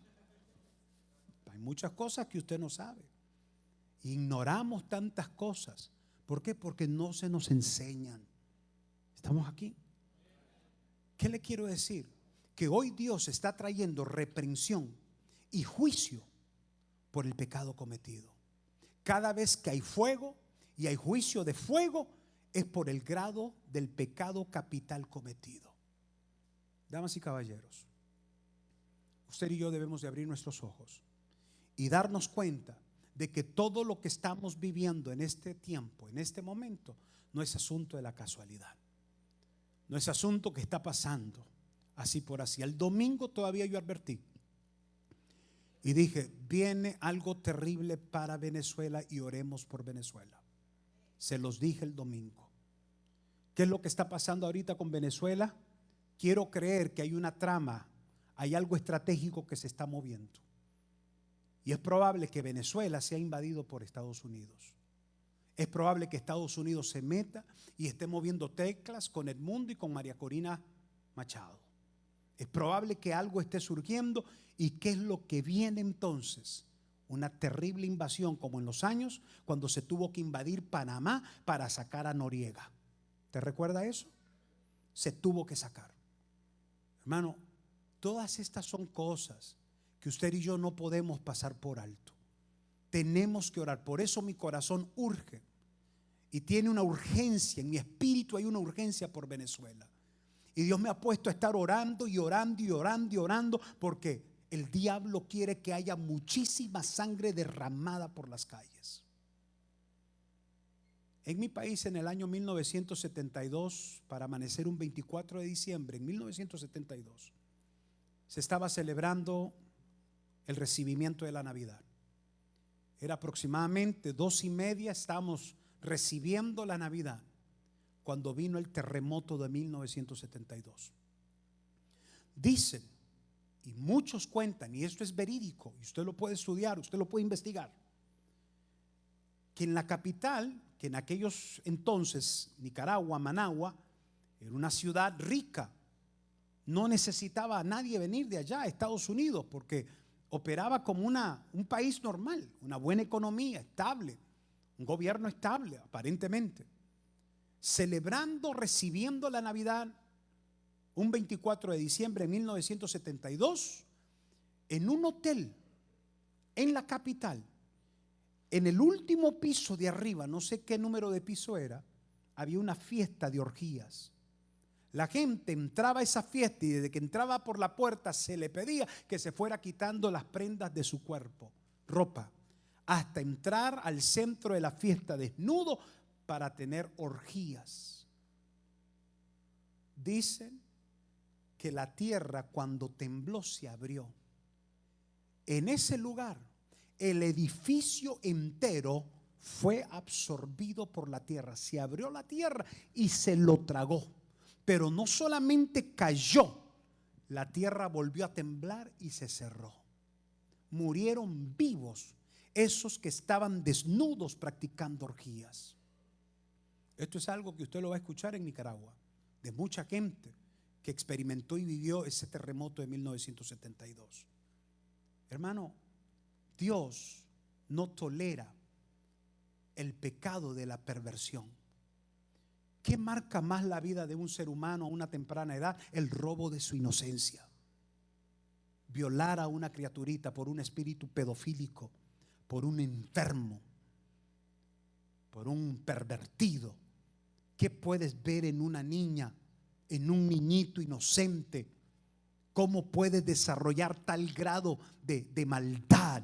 Hay muchas cosas que usted no sabe. Ignoramos tantas cosas. ¿Por qué? Porque no se nos enseñan. Estamos aquí. ¿Qué le quiero decir? Que hoy Dios está trayendo reprensión y juicio por el pecado cometido. Cada vez que hay fuego y hay juicio de fuego, es por el grado del pecado capital cometido. Damas y caballeros, usted y yo debemos de abrir nuestros ojos y darnos cuenta de que todo lo que estamos viviendo en este tiempo, en este momento, no es asunto de la casualidad. No es asunto que está pasando así por así. El domingo todavía yo advertí y dije, viene algo terrible para Venezuela y oremos por Venezuela. Se los dije el domingo. ¿Qué es lo que está pasando ahorita con Venezuela? Quiero creer que hay una trama, hay algo estratégico que se está moviendo. Y es probable que Venezuela sea invadido por Estados Unidos. Es probable que Estados Unidos se meta y esté moviendo teclas con Edmundo y con María Corina Machado. Es probable que algo esté surgiendo. ¿Y qué es lo que viene entonces? Una terrible invasión como en los años cuando se tuvo que invadir Panamá para sacar a Noriega. ¿Te recuerda eso? Se tuvo que sacar. Hermano, todas estas son cosas que usted y yo no podemos pasar por alto. Tenemos que orar. Por eso mi corazón urge y tiene una urgencia, en mi espíritu hay una urgencia por Venezuela. Y Dios me ha puesto a estar orando y orando y orando y orando porque el diablo quiere que haya muchísima sangre derramada por las calles. En mi país, en el año 1972, para amanecer un 24 de diciembre, en 1972, se estaba celebrando el recibimiento de la Navidad. Era aproximadamente 2:30, estábamos recibiendo la Navidad cuando vino el terremoto de 1972. Dicen, y muchos cuentan, y esto es verídico, y usted lo puede estudiar, usted lo puede investigar, que en la capital, que en aquellos entonces Nicaragua, Managua, era una ciudad rica. No necesitaba a nadie venir de allá a Estados Unidos porque operaba como un país normal, una buena economía estable, un gobierno estable aparentemente. Celebrando, recibiendo la Navidad un 24 de diciembre de 1972 en un hotel en la capital. En el último piso de arriba, no sé qué número de piso era, había una fiesta de orgías. La gente entraba a esa fiesta y desde que entraba por la puerta se le pedía que se fuera quitando las prendas de su cuerpo, ropa, hasta entrar al centro de la fiesta desnudo para tener orgías. Dicen que la tierra cuando tembló se abrió. En ese lugar el edificio entero fue absorbido por la tierra. Se abrió la tierra y se lo tragó. Pero no solamente cayó, la tierra volvió a temblar y se cerró. Murieron vivos esos que estaban desnudos practicando orgías. Esto es algo que usted lo va a escuchar en Nicaragua, de mucha gente que experimentó y vivió ese terremoto de 1972. Hermano, Dios no tolera el pecado de la perversión. ¿Qué marca más la vida de un ser humano a una temprana edad? El robo de su inocencia. Violar a una criaturita por un espíritu pedofílico, por un enfermo, por un pervertido. ¿Qué puedes ver en una niña, en un niñito inocente? ¿Cómo puedes desarrollar tal grado de maldad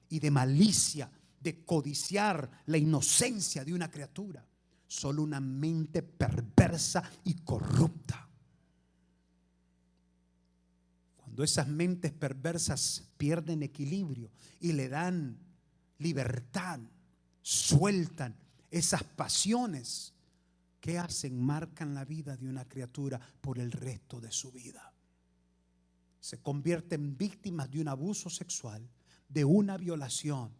y de malicia, de codiciar la inocencia de una criatura? Solo una mente perversa y corrupta. Cuando esas mentes perversas pierden equilibrio y le dan libertad, sueltan esas pasiones, ¿qué hacen? Marcan la vida de una criatura por el resto de su vida. Se convierten víctimas de un abuso sexual, de una violación.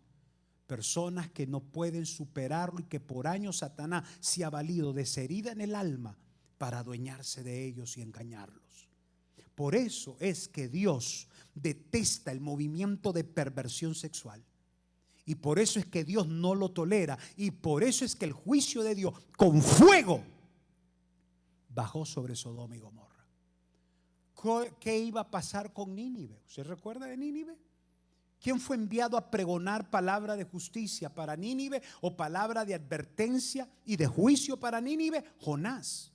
Personas que no pueden superarlo y que por años Satanás se ha valido de esa herida en el alma para adueñarse de ellos y engañarlos. Por eso es que Dios detesta el movimiento de perversión sexual. Y por eso es que Dios no lo tolera. Y por eso es que el juicio de Dios con fuego bajó sobre Sodoma y Gomorra. ¿Qué iba a pasar con Nínive? ¿Usted recuerda de Nínive? ¿Quién fue enviado a pregonar palabra de justicia para Nínive o palabra de advertencia y de juicio para Nínive? Jonás.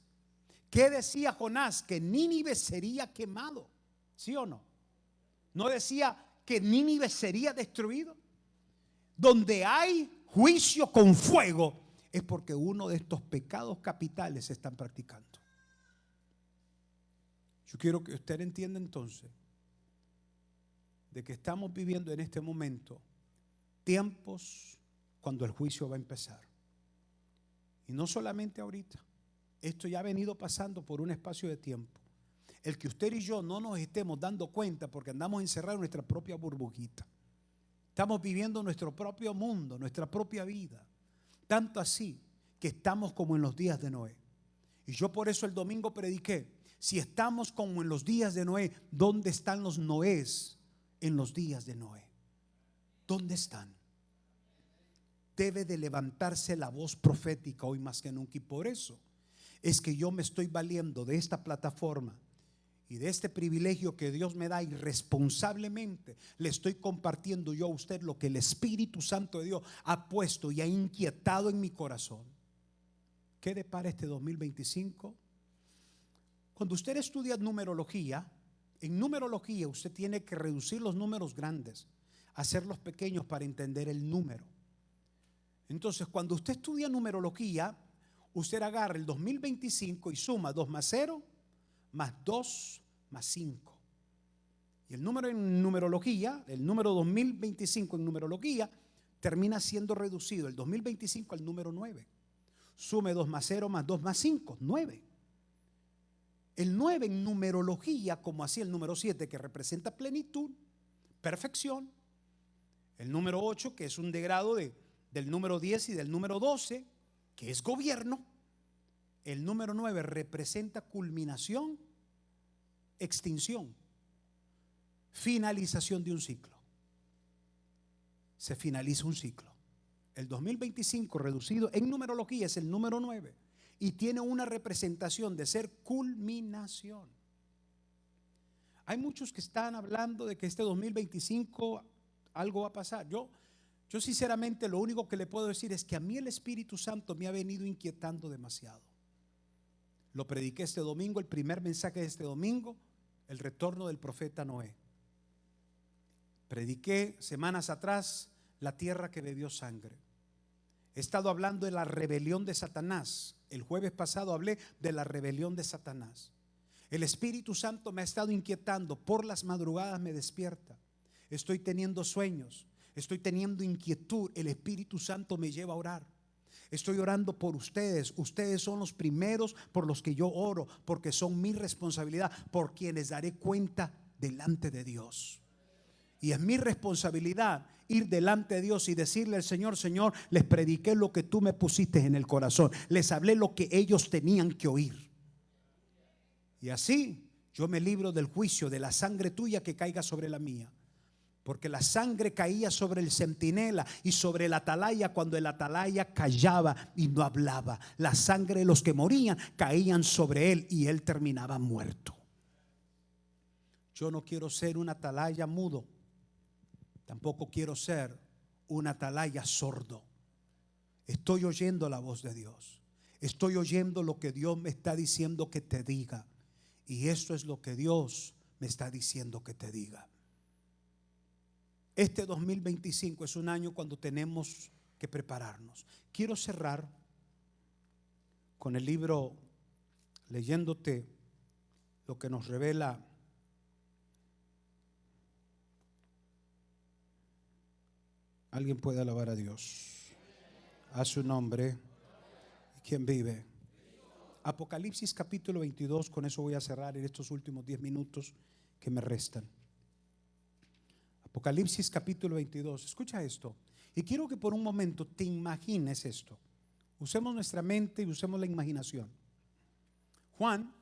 ¿Qué decía Jonás? Que Nínive sería quemado. ¿Sí o no? ¿No decía que Nínive sería destruido? Donde hay juicio con fuego es porque uno de estos pecados capitales se están practicando. Yo quiero que usted entienda entonces de que estamos viviendo en este momento tiempos cuando el juicio va a empezar. Y no solamente ahorita, esto ya ha venido pasando por un espacio de tiempo. El que usted y yo no nos estemos dando cuenta porque andamos encerrados en nuestra propia burbujita. Estamos viviendo nuestro propio mundo, nuestra propia vida. Tanto así que estamos como en los días de Noé. Y yo por eso el domingo prediqué, si estamos como en los días de Noé, ¿dónde están los Noés en los días de Noé? ¿Dónde están? Debe de levantarse la voz profética hoy más que nunca. Y por eso es que yo me estoy valiendo de esta plataforma y de este privilegio que Dios me da y responsablemente le estoy compartiendo yo a usted lo que el Espíritu Santo de Dios ha puesto y ha inquietado en mi corazón. ¿Qué depara este 2025? Cuando usted estudia numerología, en numerología usted tiene que reducir los números grandes, hacerlos pequeños para entender el número. Entonces, cuando usted estudia numerología, usted agarra el 2025 y suma 2 más 0, más 2, más 5. Y el número en numerología, el número 2025 en numerología, termina siendo reducido el 2025 al número 9. Sume 2 más 0, más 2 más 5, 9. El 9 en numerología, como así el número 7 que representa plenitud, perfección. El número 8 que es un degrado del número 10 y del número 12, que es gobierno, el número 9 representa culminación, extinción, finalización de un ciclo. Se finaliza un ciclo. El 2025 reducido en numerología es el número 9 y tiene una representación de ser culminación. Hay muchos que están hablando de que este 2025 algo va a pasar. Yo sinceramente lo único que le puedo decir es que a mí el Espíritu Santo me ha venido inquietando demasiado. Lo prediqué este domingo, el primer mensaje de este domingo, el retorno del profeta Noé. Prediqué semanas atrás la tierra que bebió sangre. He estado hablando de la rebelión de Satanás. El jueves pasado hablé de la rebelión de Satanás. El Espíritu Santo me ha estado inquietando. Por las madrugadas me despierta. Estoy teniendo sueños, estoy teniendo inquietud. El Espíritu Santo me lleva a orar. Estoy orando por ustedes. Ustedes son los primeros por los que yo oro, porque son mi responsabilidad, por quienes daré cuenta delante de Dios. Y es mi responsabilidad ir delante de Dios y decirle al Señor: Señor, les prediqué lo que tú me pusiste en el corazón, les hablé lo que ellos tenían que oír. Y así yo me libro del juicio, de la sangre tuya que caiga sobre la mía. Porque la sangre caía sobre el centinela y sobre el atalaya cuando el atalaya callaba y no hablaba. La sangre de los que morían caían sobre él y él terminaba muerto. Yo no quiero ser un atalaya mudo. Tampoco quiero ser un atalaya sordo. Estoy oyendo la voz de Dios. Estoy oyendo lo que Dios me está diciendo que te diga. Y esto es lo que Dios me está diciendo que te diga. Este 2025 es un año cuando tenemos que prepararnos. Quiero cerrar con el libro, leyéndote lo que nos revela alguien. Puede alabar a Dios, a su nombre. ¿Quién vive? Apocalipsis capítulo 22. Con eso voy a cerrar en estos últimos 10 minutos que me restan. Apocalipsis capítulo 22. Escucha esto. Y quiero que por un momento te imagines esto. Usemos nuestra mente y usemos la imaginación. Juan,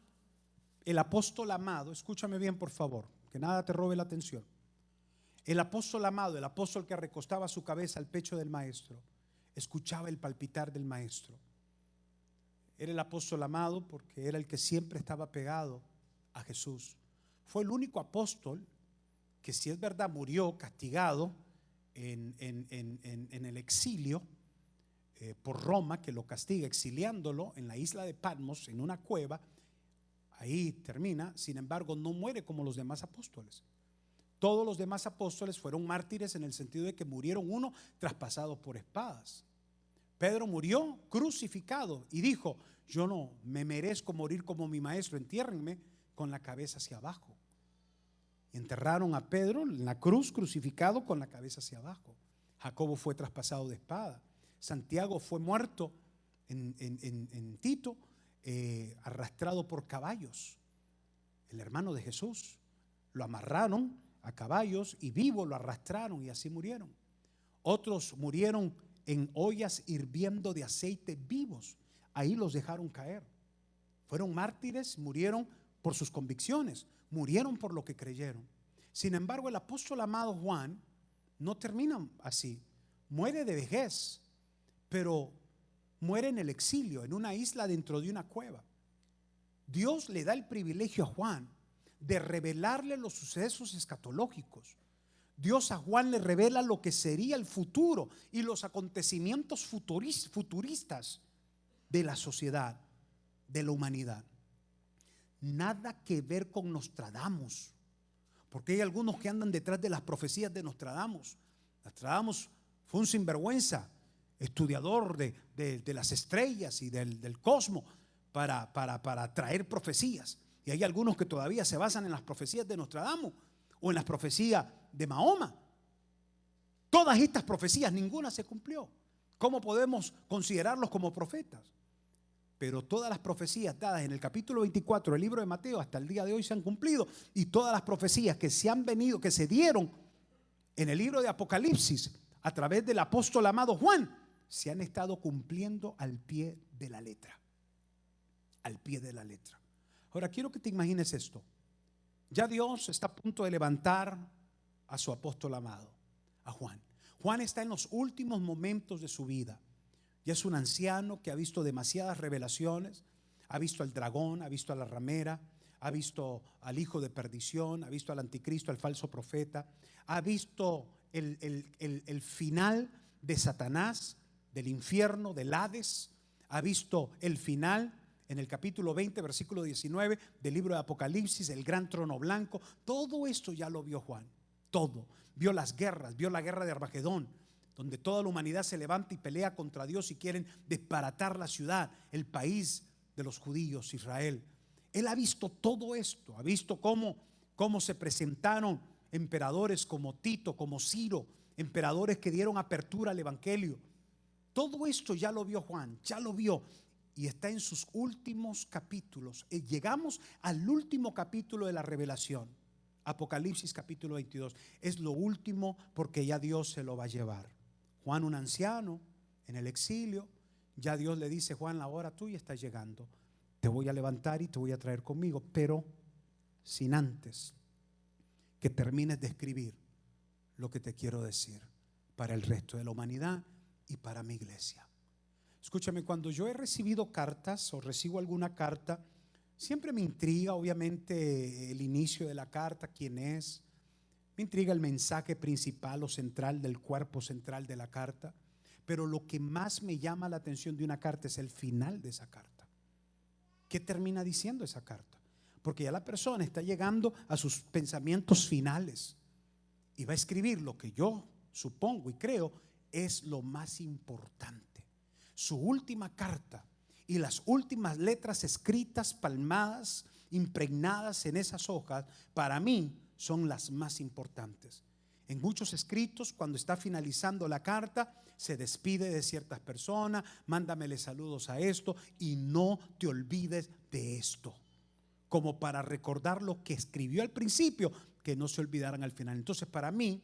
el apóstol amado, escúchame bien por favor, que nada te robe la atención. El apóstol amado, el apóstol que recostaba su cabeza al pecho del maestro, escuchaba el palpitar del maestro. Era el apóstol amado porque era el que siempre estaba pegado a Jesús. Fue el único apóstol que, si es verdad, murió castigado en el exilio por Roma, que lo castiga exiliándolo en la isla de Patmos, en una cueva. Ahí termina. Sin embargo, no muere como los demás apóstoles. Todos los demás apóstoles fueron mártires en el sentido de que murieron, uno traspasados por espadas. Pedro murió crucificado y dijo: yo no me merezco morir como mi maestro, entiérrenme con la cabeza hacia abajo. Y enterraron a Pedro en la cruz, crucificado con la cabeza hacia abajo. Jacobo fue traspasado de espada. Santiago fue muerto en Tito, arrastrado por caballos. El hermano de Jesús lo amarraron a caballos y vivo lo arrastraron y así murieron. Otros murieron en ollas hirviendo de aceite vivos. Ahí los dejaron caer. Fueron mártires, murieron por sus convicciones, murieron por lo que creyeron. Sin embargo, el apóstol amado Juan no termina así. Muere de vejez, pero muere en el exilio, en una isla dentro de una cueva. Dios le da el privilegio a Juan de revelarle los sucesos escatológicos. Dios a Juan le revela lo que sería el futuro y los acontecimientos futuristas de la sociedad, de la humanidad. Nada que ver con Nostradamus, porque hay algunos que andan detrás de las profecías de Nostradamus. Nostradamus fue un sinvergüenza, estudiador de las estrellas y del cosmos para traer profecías. Y hay algunos que todavía se basan en las profecías de Nostradamus o en las profecías de Mahoma. Todas estas profecías, ninguna se cumplió. ¿Cómo podemos considerarlos como profetas? Pero todas las profecías dadas en el capítulo 24 del libro de Mateo hasta el día de hoy se han cumplido, y todas las profecías que se han venido, que se dieron en el libro de Apocalipsis a través del apóstol amado Juan, se han estado cumpliendo al pie de la letra. Al pie de la letra. Ahora quiero que te imagines esto. Ya Dios está a punto de levantar a su apóstol amado, a Juan. Juan está en los últimos momentos de su vida. Ya es un anciano que ha visto demasiadas revelaciones. Ha visto al dragón, ha visto a la ramera, ha visto al hijo de perdición, ha visto al anticristo, al falso profeta. Ha visto el final de Satanás, del infierno, del Hades. Ha visto el final en el capítulo 20, versículo 19 del libro de Apocalipsis, el gran trono blanco. Todo esto ya lo vio Juan, todo. Vio las guerras, vio la guerra de Armagedón, donde toda la humanidad se levanta y pelea contra Dios y quieren desbaratar la ciudad, el país de los judíos, Israel. Él ha visto todo esto, ha visto cómo se presentaron emperadores como Tito, como Ciro, emperadores que dieron apertura al evangelio. Todo esto ya lo vio Juan, ya lo vio. Y está en sus últimos capítulos. Llegamos al último capítulo de la revelación, Apocalipsis capítulo 22. Es lo último porque ya Dios se lo va a llevar. Juan, un anciano en el exilio, ya Dios le dice: Juan, la hora tuya está llegando. Te voy a levantar y te voy a traer conmigo, pero sin antes que termines de escribir lo que te quiero decir para el resto de la humanidad y para mi iglesia. Escúchame, cuando yo he recibido cartas o recibo alguna carta, siempre me intriga obviamente el inicio de la carta, quién es. Me intriga el mensaje principal o central del cuerpo central de la carta. Pero lo que más me llama la atención de una carta es el final de esa carta. ¿Qué termina diciendo esa carta? Porque ya la persona está llegando a sus pensamientos finales y va a escribir lo que yo supongo y creo es lo más importante. Su última carta y las últimas letras escritas, palmadas, impregnadas en esas hojas, para mí son las más importantes. En muchos escritos, cuando está finalizando la carta, se despide de ciertas personas: mándamele saludos a esto y no te olvides de esto, como para recordar lo que escribió al principio, que no se olvidaran al final. Entonces, para mí,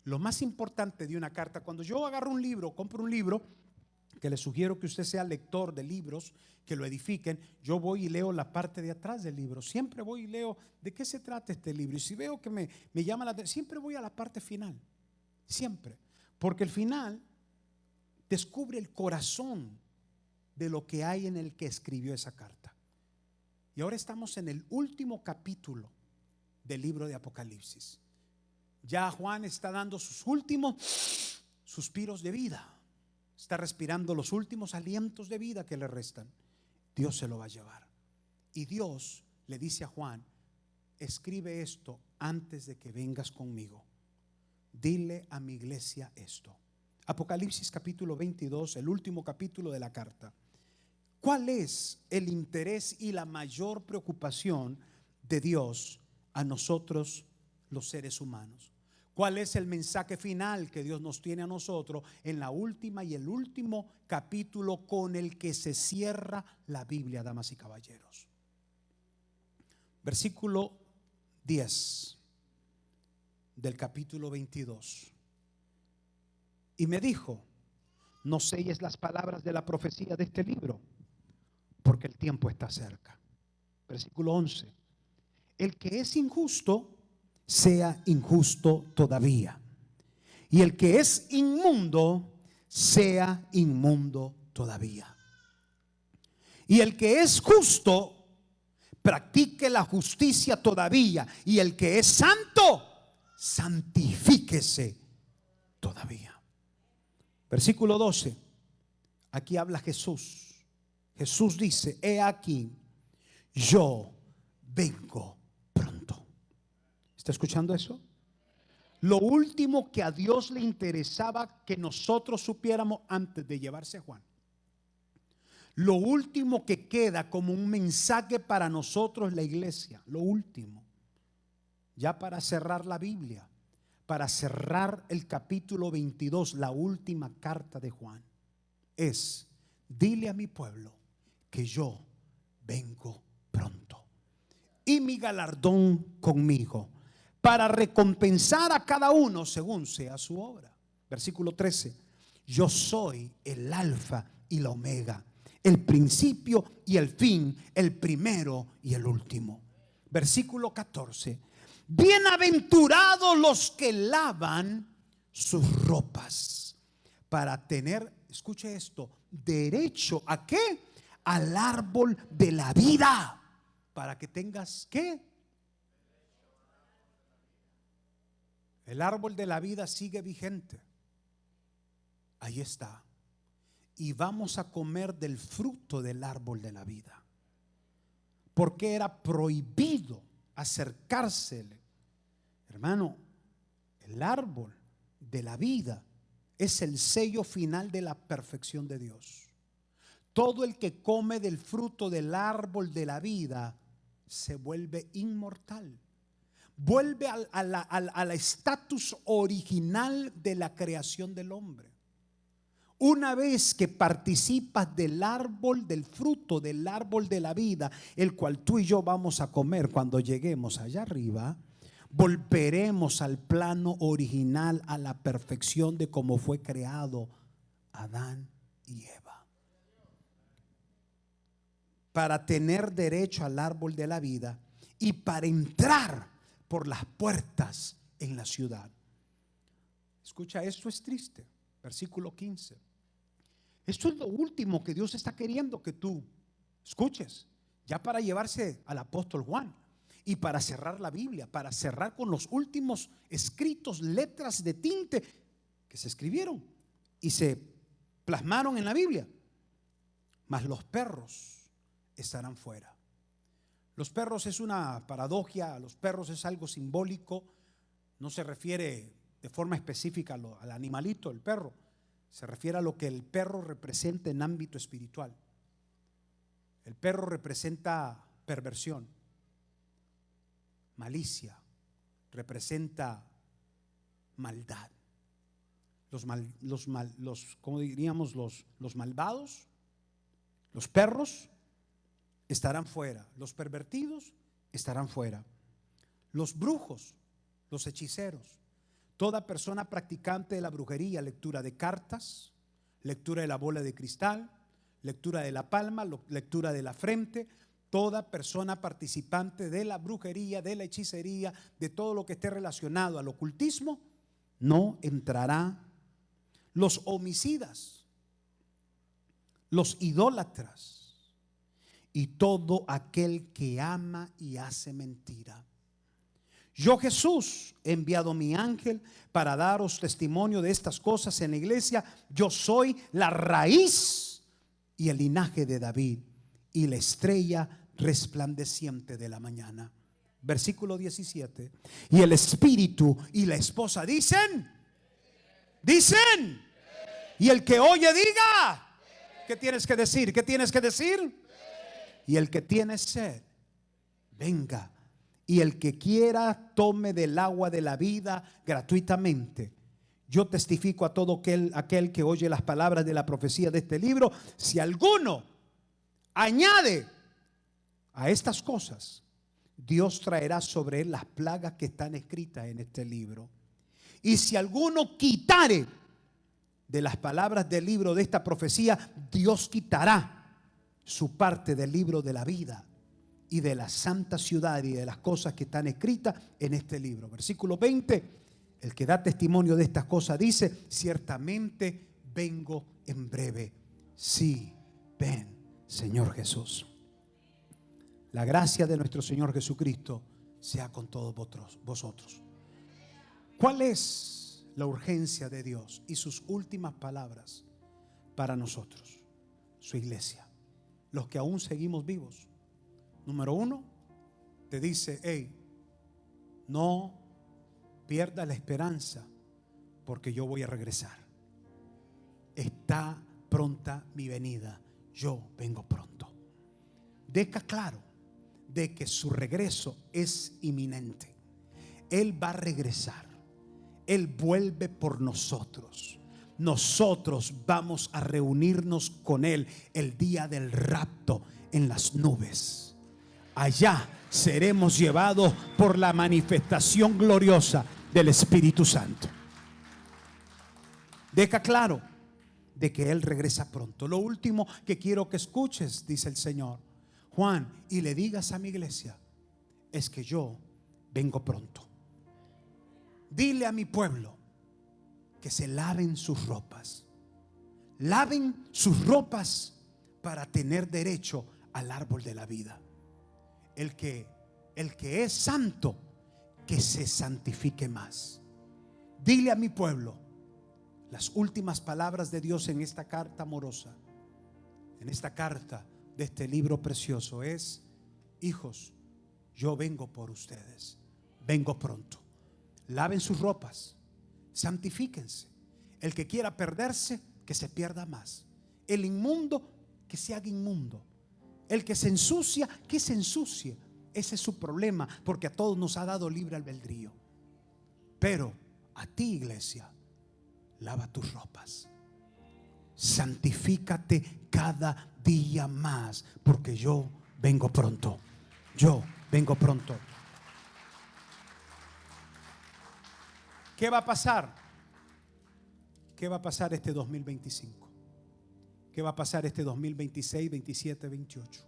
lo más importante de una carta, cuando yo agarro un libro, compro un libro, que le sugiero que usted sea lector de libros que lo edifiquen, yo voy y leo la parte de atrás del libro. Siempre voy y leo de qué se trata este libro. Y si veo que me llama la atención, siempre voy a la parte final. Siempre. Porque el final descubre el corazón de lo que hay en el que escribió esa carta. Y ahora estamos en el último capítulo del libro de Apocalipsis. Ya Juan está dando sus últimos suspiros de vida. Está respirando los últimos alientos de vida que le restan. Dios se lo va a llevar. Y Dios le dice a Juan: escribe esto antes de que vengas conmigo. Dile a mi iglesia esto. Apocalipsis capítulo 22, el último capítulo de la carta. ¿Cuál es el interés y la mayor preocupación de Dios a nosotros los seres humanos? ¿Cuál es el mensaje final que Dios nos tiene a nosotros en la última y el último capítulo con el que se cierra la Biblia, damas y caballeros? Versículo 10 del capítulo 22. Y me dijo: no selles las palabras de la profecía de este libro, porque el tiempo está cerca. Versículo 11. El que es injusto sea injusto todavía, y el que es inmundo sea inmundo todavía. Y el que es justo practique la justicia todavía, y el que es santo santifíquese todavía. Versículo 12. Aquí habla Jesús. Jesús dice: he aquí, yo vengo pronto. ¿Está escuchando eso? Lo último que a Dios le interesaba que nosotros supiéramos antes de llevarse a Juan, lo último que queda como un mensaje para nosotros, la iglesia, lo último, ya para cerrar la Biblia, para cerrar el capítulo 22, la última carta de Juan, es: dile a mi pueblo que yo vengo pronto, y mi galardón conmigo, para recompensar a cada uno según sea su obra. Versículo 13. yo soy el alfa y la omega, el principio y el fin, el primero y el último. Versículo 14. Bienaventurados los que lavan sus ropas para tener, escuche esto, derecho ¿a qué? Al árbol de la vida. Para que tengas ¿qué? El árbol de la vida sigue vigente. Ahí está. Y vamos a comer del fruto del árbol de la vida. Porque era prohibido acercársele. Hermano, el árbol de la vida es el sello final de la perfección de Dios. Todo el que come del fruto del árbol de la vida se vuelve inmortal. Vuelve al estatus original de la creación del hombre. Una vez que participas del árbol, del fruto del árbol de la vida, el cual tú y yo vamos a comer cuando lleguemos allá arriba, volveremos al plano original, a la perfección de cómo fue creado Adán y Eva. Para tener derecho al árbol de la vida y para entrar por las puertas en la ciudad. Escucha, esto es triste. Versículo 15. Esto es lo último que Dios está queriendo que tú escuches, ya para llevarse al apóstol Juan y para cerrar la Biblia, para cerrar con los últimos escritos, letras de tinte que se escribieron y se plasmaron en la Biblia. Mas los perros estarán fuera. Los perros es una paradoja, los perros es algo simbólico, no se refiere de forma específica al animalito, el perro. Se refiere a lo que el perro representa en ámbito espiritual. El perro representa perversión, malicia, representa maldad. ¿Cómo diríamos? Los malvados, los perros estarán fuera. Los pervertidos estarán fuera. Los brujos, los hechiceros, toda persona practicante de la brujería, lectura de cartas, lectura de la bola de cristal, lectura de la palma, lectura de la frente, toda persona participante de la brujería, de la hechicería, de todo lo que esté relacionado al ocultismo, no entrará. Los homicidas, los idólatras y todo aquel que ama y hace mentira. Yo, Jesús, he enviado mi ángel para daros testimonio de estas cosas en la iglesia. Yo soy la raíz y el linaje de David y la estrella resplandeciente de la mañana. Versículo 17. Y el espíritu y la esposa dicen. Y el que oye diga. ¿Qué tienes que decir? ¿Qué tienes que decir? Y el que tiene sed, venga. Y el que quiera tome del agua de la vida gratuitamente. Yo testifico a todo aquel que oye las palabras de la profecía de este libro. Si alguno añade a estas cosas, Dios traerá sobre él las plagas que están escritas en este libro. Y si alguno quitare de las palabras del libro de esta profecía, Dios quitará su parte del libro de la vida y de la santa ciudad y de las cosas que están escritas en este libro. Versículo 20, el que da testimonio de estas cosas dice: ciertamente vengo en breve. Sí, ven, Señor Jesús. La gracia de nuestro Señor Jesucristo sea con todos vosotros. ¿Cuál es la urgencia de Dios y sus últimas palabras para nosotros, su iglesia, los que aún seguimos vivos? Número 1, te dice: hey, no pierdas la esperanza, porque yo voy a regresar. Está pronta mi venida, yo vengo pronto. Deja claro de que su regreso es inminente. Él va a regresar. Él vuelve por nosotros. Nosotros vamos a reunirnos con Él el día del rapto en las nubes. Allá seremos llevados por la manifestación gloriosa del Espíritu Santo. Deja claro de que Él regresa pronto. Lo último que quiero que escuches, dice el Señor, Juan, y le digas a mi iglesia, es que yo vengo pronto. Dile a mi pueblo que se laven sus ropas. Laven sus ropas para tener derecho al árbol de la vida. El que es santo, que se santifique más. Dile a mi pueblo las últimas palabras de Dios en esta carta amorosa, en esta carta de este libro precioso es: hijos, yo vengo por ustedes, vengo pronto. Laven sus ropas, santifíquense. El que quiera perderse, que se pierda más. El inmundo, que se haga inmundo. El que se ensucia, que se ensucie. Ese es su problema, porque a todos nos ha dado libre albedrío. Pero a ti, iglesia, lava tus ropas. Santifícate cada día más, porque yo vengo pronto. Yo vengo pronto. ¿Qué va a pasar? ¿Qué va a pasar este 2025? ¿Qué va a pasar este 2026, 27, 28?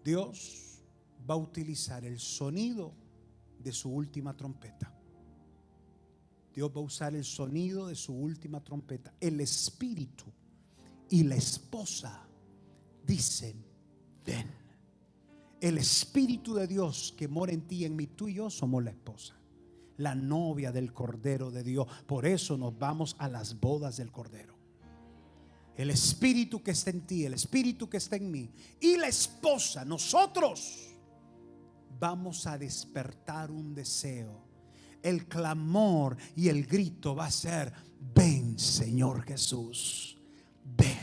Dios va a utilizar el sonido de su última trompeta. Dios va a usar el sonido de su última trompeta. El espíritu y la esposa dicen: ven. El espíritu de Dios que mora en ti y en mí, tú y yo somos la esposa, la novia del Cordero de Dios. Por eso nos vamos a las bodas del Cordero. El espíritu que está en ti, el espíritu que está en mí y la esposa, nosotros vamos a despertar un deseo. El clamor y el grito va a ser: ven, Señor Jesús, ven.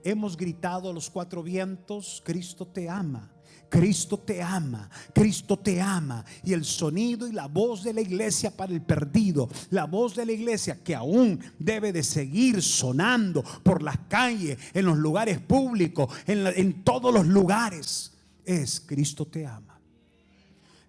Hemos gritado a los cuatro vientos: Cristo te ama, Cristo te ama, Cristo te ama. Y el sonido y la voz de la iglesia para el perdido, la voz de la iglesia que aún debe de seguir sonando por las calles, en los lugares públicos, en todos los lugares, es: Cristo te ama.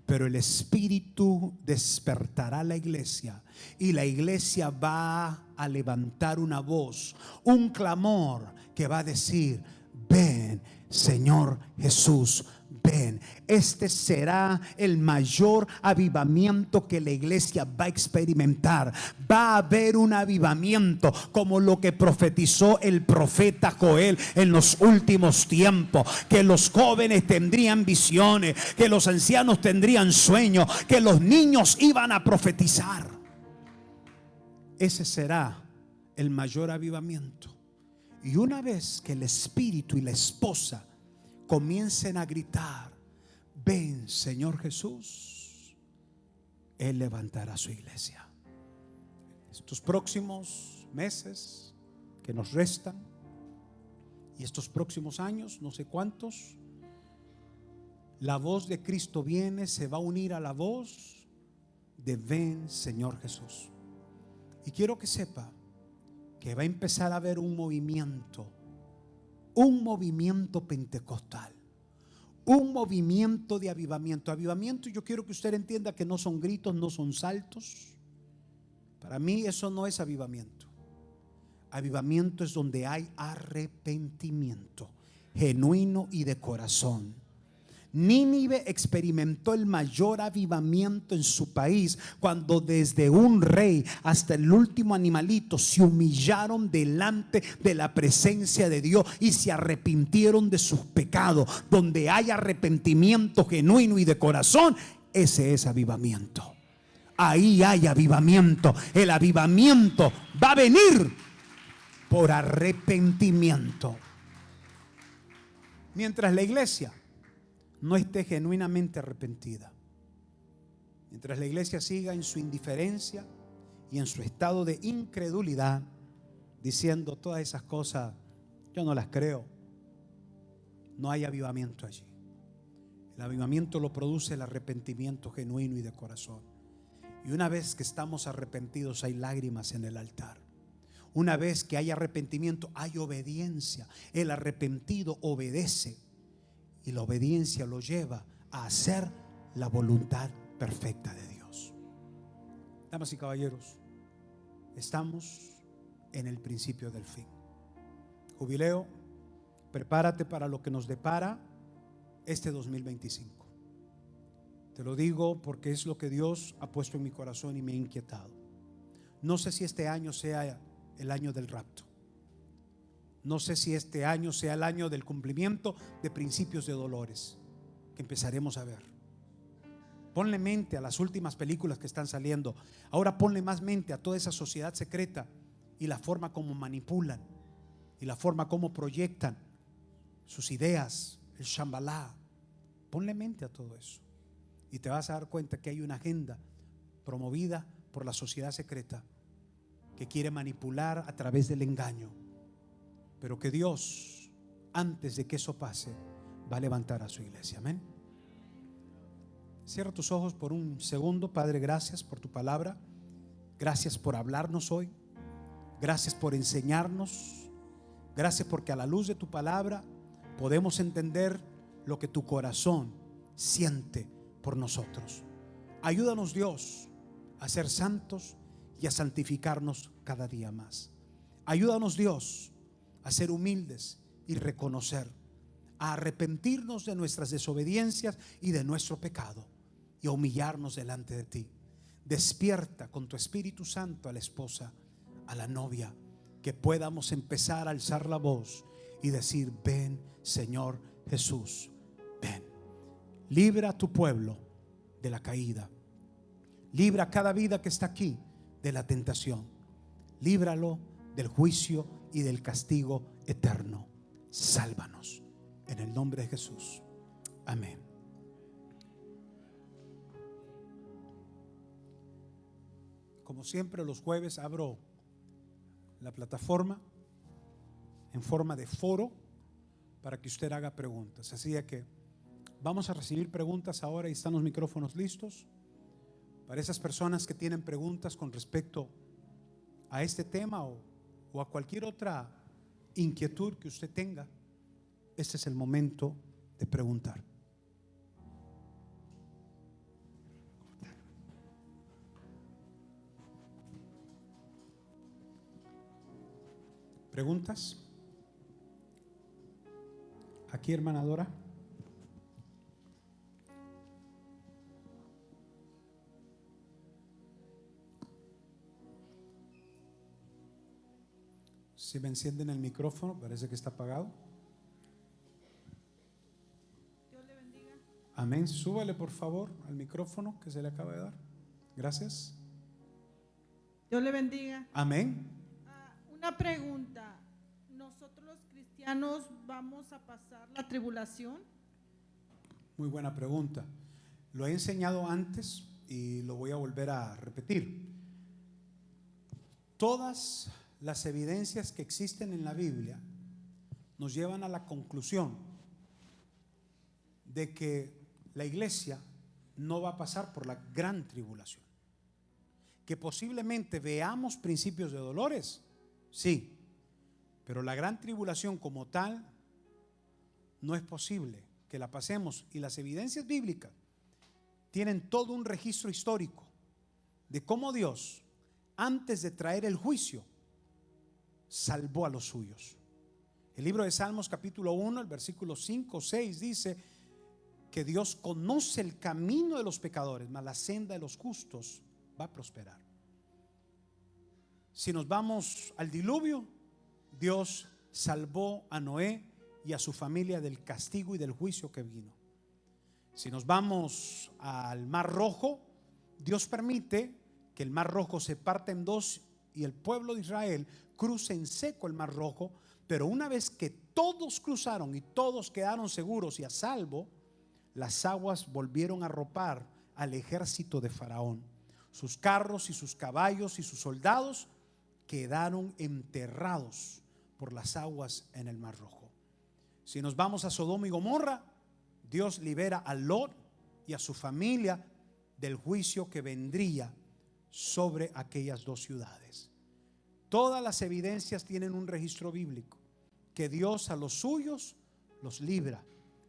Pero el Espíritu despertará a la iglesia y la iglesia va a levantar una voz, un clamor que va a decir: ven, Señor Jesús, ven. Este será el mayor avivamiento que la iglesia va a experimentar. Va a haber un avivamiento como lo que profetizó el profeta Joel en los últimos tiempos, que los jóvenes tendrían visiones, que los ancianos tendrían sueños, que los niños iban a profetizar. Ese será el mayor avivamiento. Y una vez que el espíritu y la esposa comiencen a gritar: ven, Señor Jesús, Él levantará su iglesia. Estos próximos meses que nos restan y estos próximos años, no sé cuántos, la voz de Cristo viene, se va a unir a la voz de ven, Señor Jesús. Y quiero que sepa que va a empezar a haber un movimiento pentecostal, un movimiento de avivamiento. Avivamiento, yo quiero que usted entienda que no son gritos, no son saltos. Para mí eso no es avivamiento. Avivamiento es donde hay arrepentimiento genuino y de corazón. Nínive experimentó el mayor avivamiento en su país cuando desde un rey hasta el último animalito se humillaron delante de la presencia de Dios y se arrepintieron de sus pecados. Donde hay arrepentimiento genuino y de corazón, ese es avivamiento. Ahí hay avivamiento. El avivamiento va a venir por arrepentimiento. Mientras la iglesia no esté genuinamente arrepentida, mientras la iglesia siga en su indiferencia y en su estado de incredulidad, diciendo todas esas cosas, yo no las creo, no hay avivamiento allí. El avivamiento lo produce el arrepentimiento genuino y de corazón. Y una vez que estamos arrepentidos, hay lágrimas en el altar. Una vez que hay arrepentimiento, hay obediencia. El arrepentido obedece. Y la obediencia lo lleva a hacer la voluntad perfecta de Dios. Damas y caballeros, estamos en el principio del fin. Jubileo, prepárate para lo que nos depara este 2025. Te lo digo porque es lo que Dios ha puesto en mi corazón y me ha inquietado. No sé si este año sea el año del rapto. No sé si este año sea el año del cumplimiento de principios de dolores que empezaremos a ver. Ponle mente a las últimas películas que están saliendo. Ahora ponle más mente a toda esa sociedad secreta y la forma como manipulan y la forma como proyectan sus ideas, el Shambhala. Ponle mente a todo eso y te vas a dar cuenta que hay una agenda promovida por la sociedad secreta que quiere manipular a través del engaño, pero que Dios, antes de que eso pase, va a levantar a su iglesia. Amén. Cierra tus ojos por un segundo. Padre, gracias por tu palabra. Gracias por hablarnos hoy. Gracias por enseñarnos. Gracias porque a la luz de tu palabra podemos entender lo que tu corazón siente por nosotros. Ayúdanos, Dios, a ser santos y a santificarnos cada día más. Ayúdanos, Dios, a ser humildes y reconocer, a arrepentirnos de nuestras desobediencias y de nuestro pecado y a humillarnos delante de ti. Despierta con tu Espíritu Santo a la esposa, a la novia, que podamos empezar a alzar la voz y decir: ven, Señor Jesús, ven. Libra a tu pueblo de la caída. Libra a cada vida que está aquí de la tentación. Líbralo del juicio y del castigo eterno. Sálvanos en el nombre de Jesús. Amén. Como siempre, los jueves abro la plataforma en forma de foro para que usted haga preguntas. Así que vamos a recibir preguntas ahora y están los micrófonos listos para esas personas que tienen preguntas con respecto a este tema o a cualquier otra inquietud que usted tenga. Este es el momento de preguntar. ¿Preguntas? Aquí, hermana Dora. Si me encienden el micrófono, parece que está apagado. Dios le bendiga. Amén. Súbale por favor al micrófono que se le acaba de dar. Gracias. Dios le bendiga. Amén. Una pregunta. ¿Nosotros los cristianos vamos a pasar la tribulación? Muy buena pregunta. Lo he enseñado antes y lo voy a volver a repetir. Todas las evidencias que existen en la Biblia nos llevan a la conclusión de que la iglesia no va a pasar por la gran tribulación. Que posiblemente veamos principios de dolores, sí, pero la gran tribulación como tal no es posible que la pasemos. Y las evidencias bíblicas tienen todo un registro histórico de cómo Dios, antes de traer el juicio, salvó a los suyos. El libro de Salmos capítulo 1, el versículo 5, 6 dice que Dios conoce el camino de los pecadores, mas la senda de los justos va a prosperar. Si nos vamos al diluvio, Dios salvó a Noé y a su familia del castigo y del juicio que vino. Si nos vamos al Mar Rojo, Dios permite que el Mar Rojo se parta en dos y el pueblo de Israel cruce en seco el Mar Rojo. Pero una vez que todos cruzaron y todos quedaron seguros y a salvo, las aguas volvieron a arropar al ejército de Faraón. Sus carros y sus caballos y sus soldados quedaron enterrados por las aguas en el Mar Rojo. Si nos vamos a Sodoma y Gomorra, Dios libera a Lot y a su familia del juicio que vendría sobre aquellas dos ciudades. Todas las evidencias tienen un registro bíblico que Dios a los suyos los libra.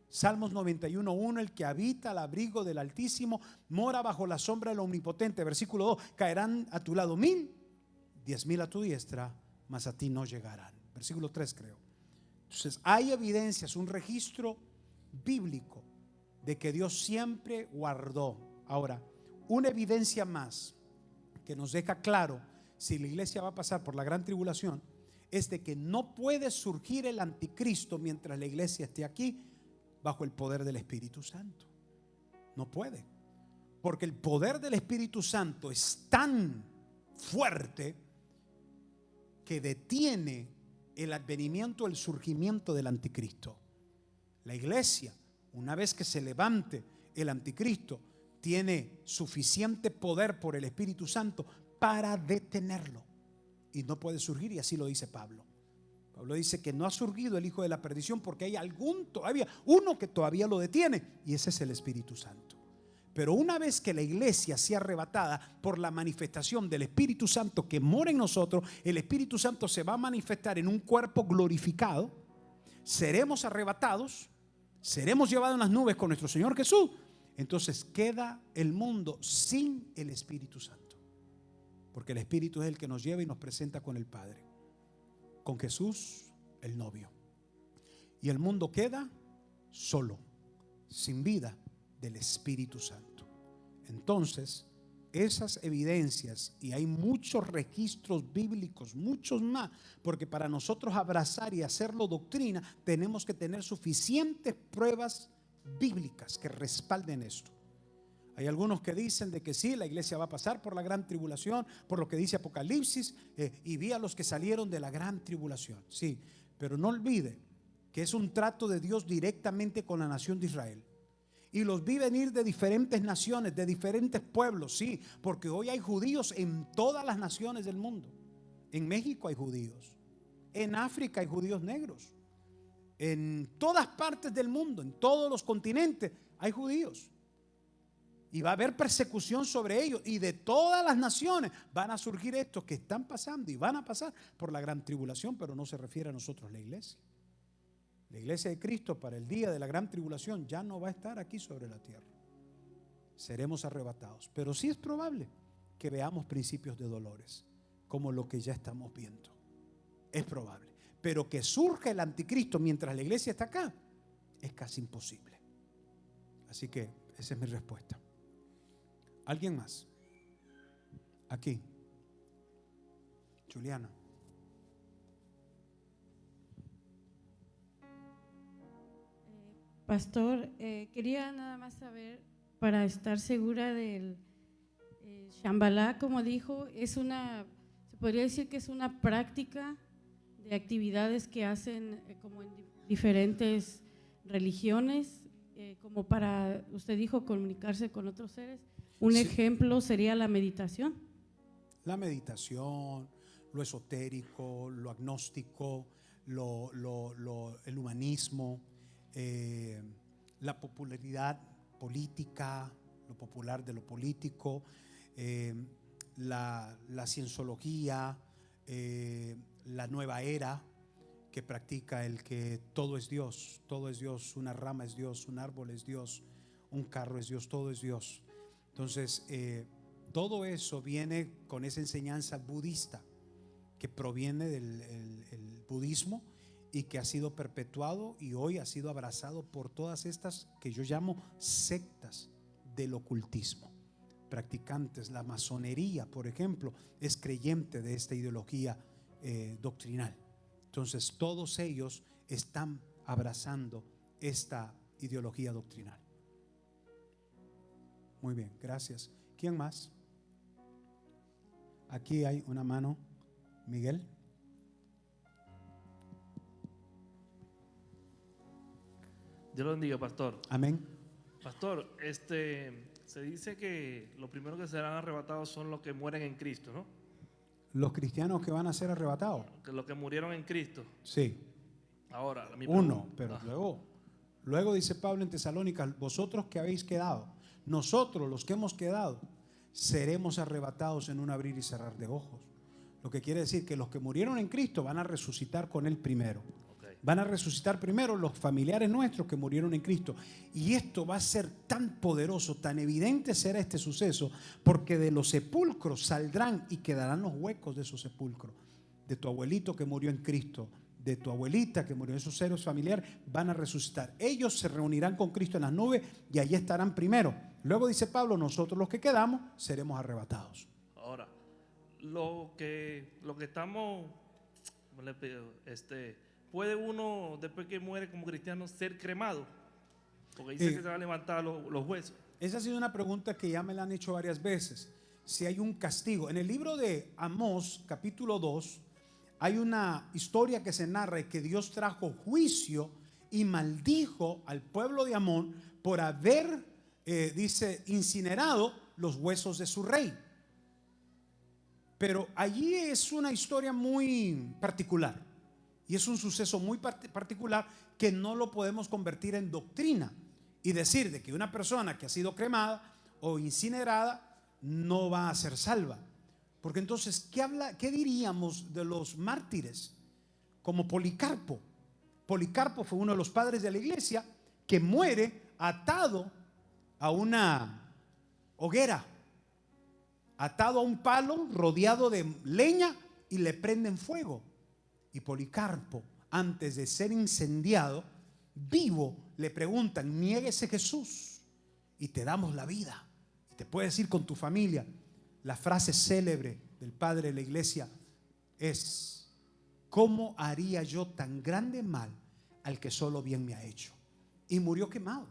Salmos 91:1: el que habita al abrigo del Altísimo mora bajo la sombra del Omnipotente. Versículo 2: caerán a tu lado 1000, 10,000 a tu diestra, mas a ti no llegarán. Versículo 3 creo. Entonces hay evidencias, un registro bíblico de que Dios siempre guardó. Ahora, una evidencia más que nos deja claro si la iglesia va a pasar por la gran tribulación es de que no puede surgir el anticristo mientras la iglesia esté aquí bajo el poder del Espíritu Santo. No puede, porque el poder del Espíritu Santo es tan fuerte que detiene el advenimiento, el surgimiento del anticristo. La iglesia, una vez que se levante el anticristo, tiene suficiente poder por el Espíritu Santo para detenerlo, y no puede surgir, y así lo dice Pablo. Pablo dice que no ha surgido el hijo de la perdición porque hay todavía uno que todavía lo detiene, y ese es el Espíritu Santo. Pero una vez que la iglesia sea arrebatada por la manifestación del Espíritu Santo que mora en nosotros, el Espíritu Santo se va a manifestar en un cuerpo glorificado. Seremos arrebatados, seremos llevados en las nubes con nuestro Señor Jesús. Entonces queda el mundo sin el Espíritu Santo, porque el Espíritu es el que nos lleva y nos presenta con el Padre, con Jesús el novio. Y el mundo queda solo, sin vida del Espíritu Santo. Entonces, esas evidencias, y hay muchos registros bíblicos, muchos más, porque para nosotros abrazar y hacerlo doctrina, tenemos que tener suficientes pruebas bíblicas que respalden esto. Hay algunos que dicen de que sí, la iglesia va a pasar por la gran tribulación, por lo que dice Apocalipsis, y vi a los que salieron de la gran tribulación. Sí, pero no olvide que es un trato de Dios directamente con la nación de Israel. Y los vi venir de diferentes naciones, de diferentes pueblos, sí, porque hoy hay judíos en todas las naciones del mundo. En México hay judíos, en África hay judíos negros, en todas partes del mundo, en todos los continentes hay judíos. Y va a haber persecución sobre ellos, y de todas las naciones van a surgir estos que están pasando y van a pasar por la gran tribulación, pero no se refiere a nosotros, la iglesia. La iglesia de Cristo para el día de la gran tribulación ya no va a estar aquí sobre la tierra. Seremos arrebatados, pero sí es probable que veamos principios de dolores, como lo que ya estamos viendo. Es probable, pero que surja el anticristo mientras la iglesia está acá es casi imposible. Así que esa es mi respuesta. ¿Alguien más? Aquí. Juliana. Pastor, quería nada más saber, para estar segura del Shambhala, como dijo, se podría decir que es una práctica de actividades que hacen como en diferentes religiones, como para, usted dijo, comunicarse con otros seres. Un Sí. ejemplo sería la meditación. La meditación, lo esotérico, lo agnóstico, el humanismo, la popularidad política, lo popular de lo político, la cienciología, la nueva era que practica el que todo es Dios, una rama es Dios, un árbol es Dios, un carro es Dios, todo es Dios. Entonces, todo eso viene con esa enseñanza budista que proviene del el budismo y que ha sido perpetuado y hoy ha sido abrazado por todas estas que yo llamo sectas del ocultismo, practicantes. La masonería, por ejemplo, es creyente de esta ideología doctrinal. Entonces todos ellos están abrazando esta ideología doctrinal. Muy bien, gracias. ¿Quién más? Aquí hay una mano. Miguel. Dios lo bendiga, pastor. Amén. Pastor, se dice que los primeros que serán arrebatados son los que mueren en Cristo, ¿no? Los cristianos que van a ser arrebatados. Que los que murieron en Cristo. Sí. Ahora, Uno, pero luego dice Pablo en Tesalónica, vosotros que habéis quedado, nosotros los que hemos quedado, seremos arrebatados en un abrir y cerrar de ojos. Lo que quiere decir que los que murieron en Cristo van a resucitar con Él primero. Okay. Van a resucitar primero los familiares nuestros que murieron en Cristo. Y esto va a ser tan poderoso, tan evidente será este suceso, porque de los sepulcros saldrán y quedarán los huecos de esos sepulcros. de tu abuelito que murió en Cristo, de tu abuelita que murió, esos seres familiares van a resucitar. Ellos se reunirán con Cristo en las nubes y allí estarán primero. Luego dice Pablo, nosotros los que quedamos seremos arrebatados. Ahora, lo que estamos, ¿puede uno después que muere como cristiano ser cremado? Porque dice que se van a levantar los huesos. Esa ha sido una pregunta que ya me la han hecho varias veces. Si hay un castigo. En el libro de Amós, capítulo 2, hay una historia que se narra que Dios trajo juicio y maldijo al pueblo de Amón por haber, dice, incinerado los huesos de su rey. Pero allí es una historia muy particular y es un suceso muy particular que no lo podemos convertir en doctrina y decir de que una persona que ha sido cremada o incinerada no va a ser salva. Porque entonces, ¿qué diríamos de los mártires? Como Policarpo. Policarpo fue uno de los padres de la iglesia que muere atado a una hoguera, atado a un palo, rodeado de leña, y le prenden fuego. Y Policarpo, antes de ser incendiado, vivo, le preguntan, niéguese Jesús y te damos la vida. Y te puedes ir con tu familia. La frase célebre del padre de la iglesia es: ¿cómo haría yo tan grande mal al que solo bien me ha hecho? Y murió quemado.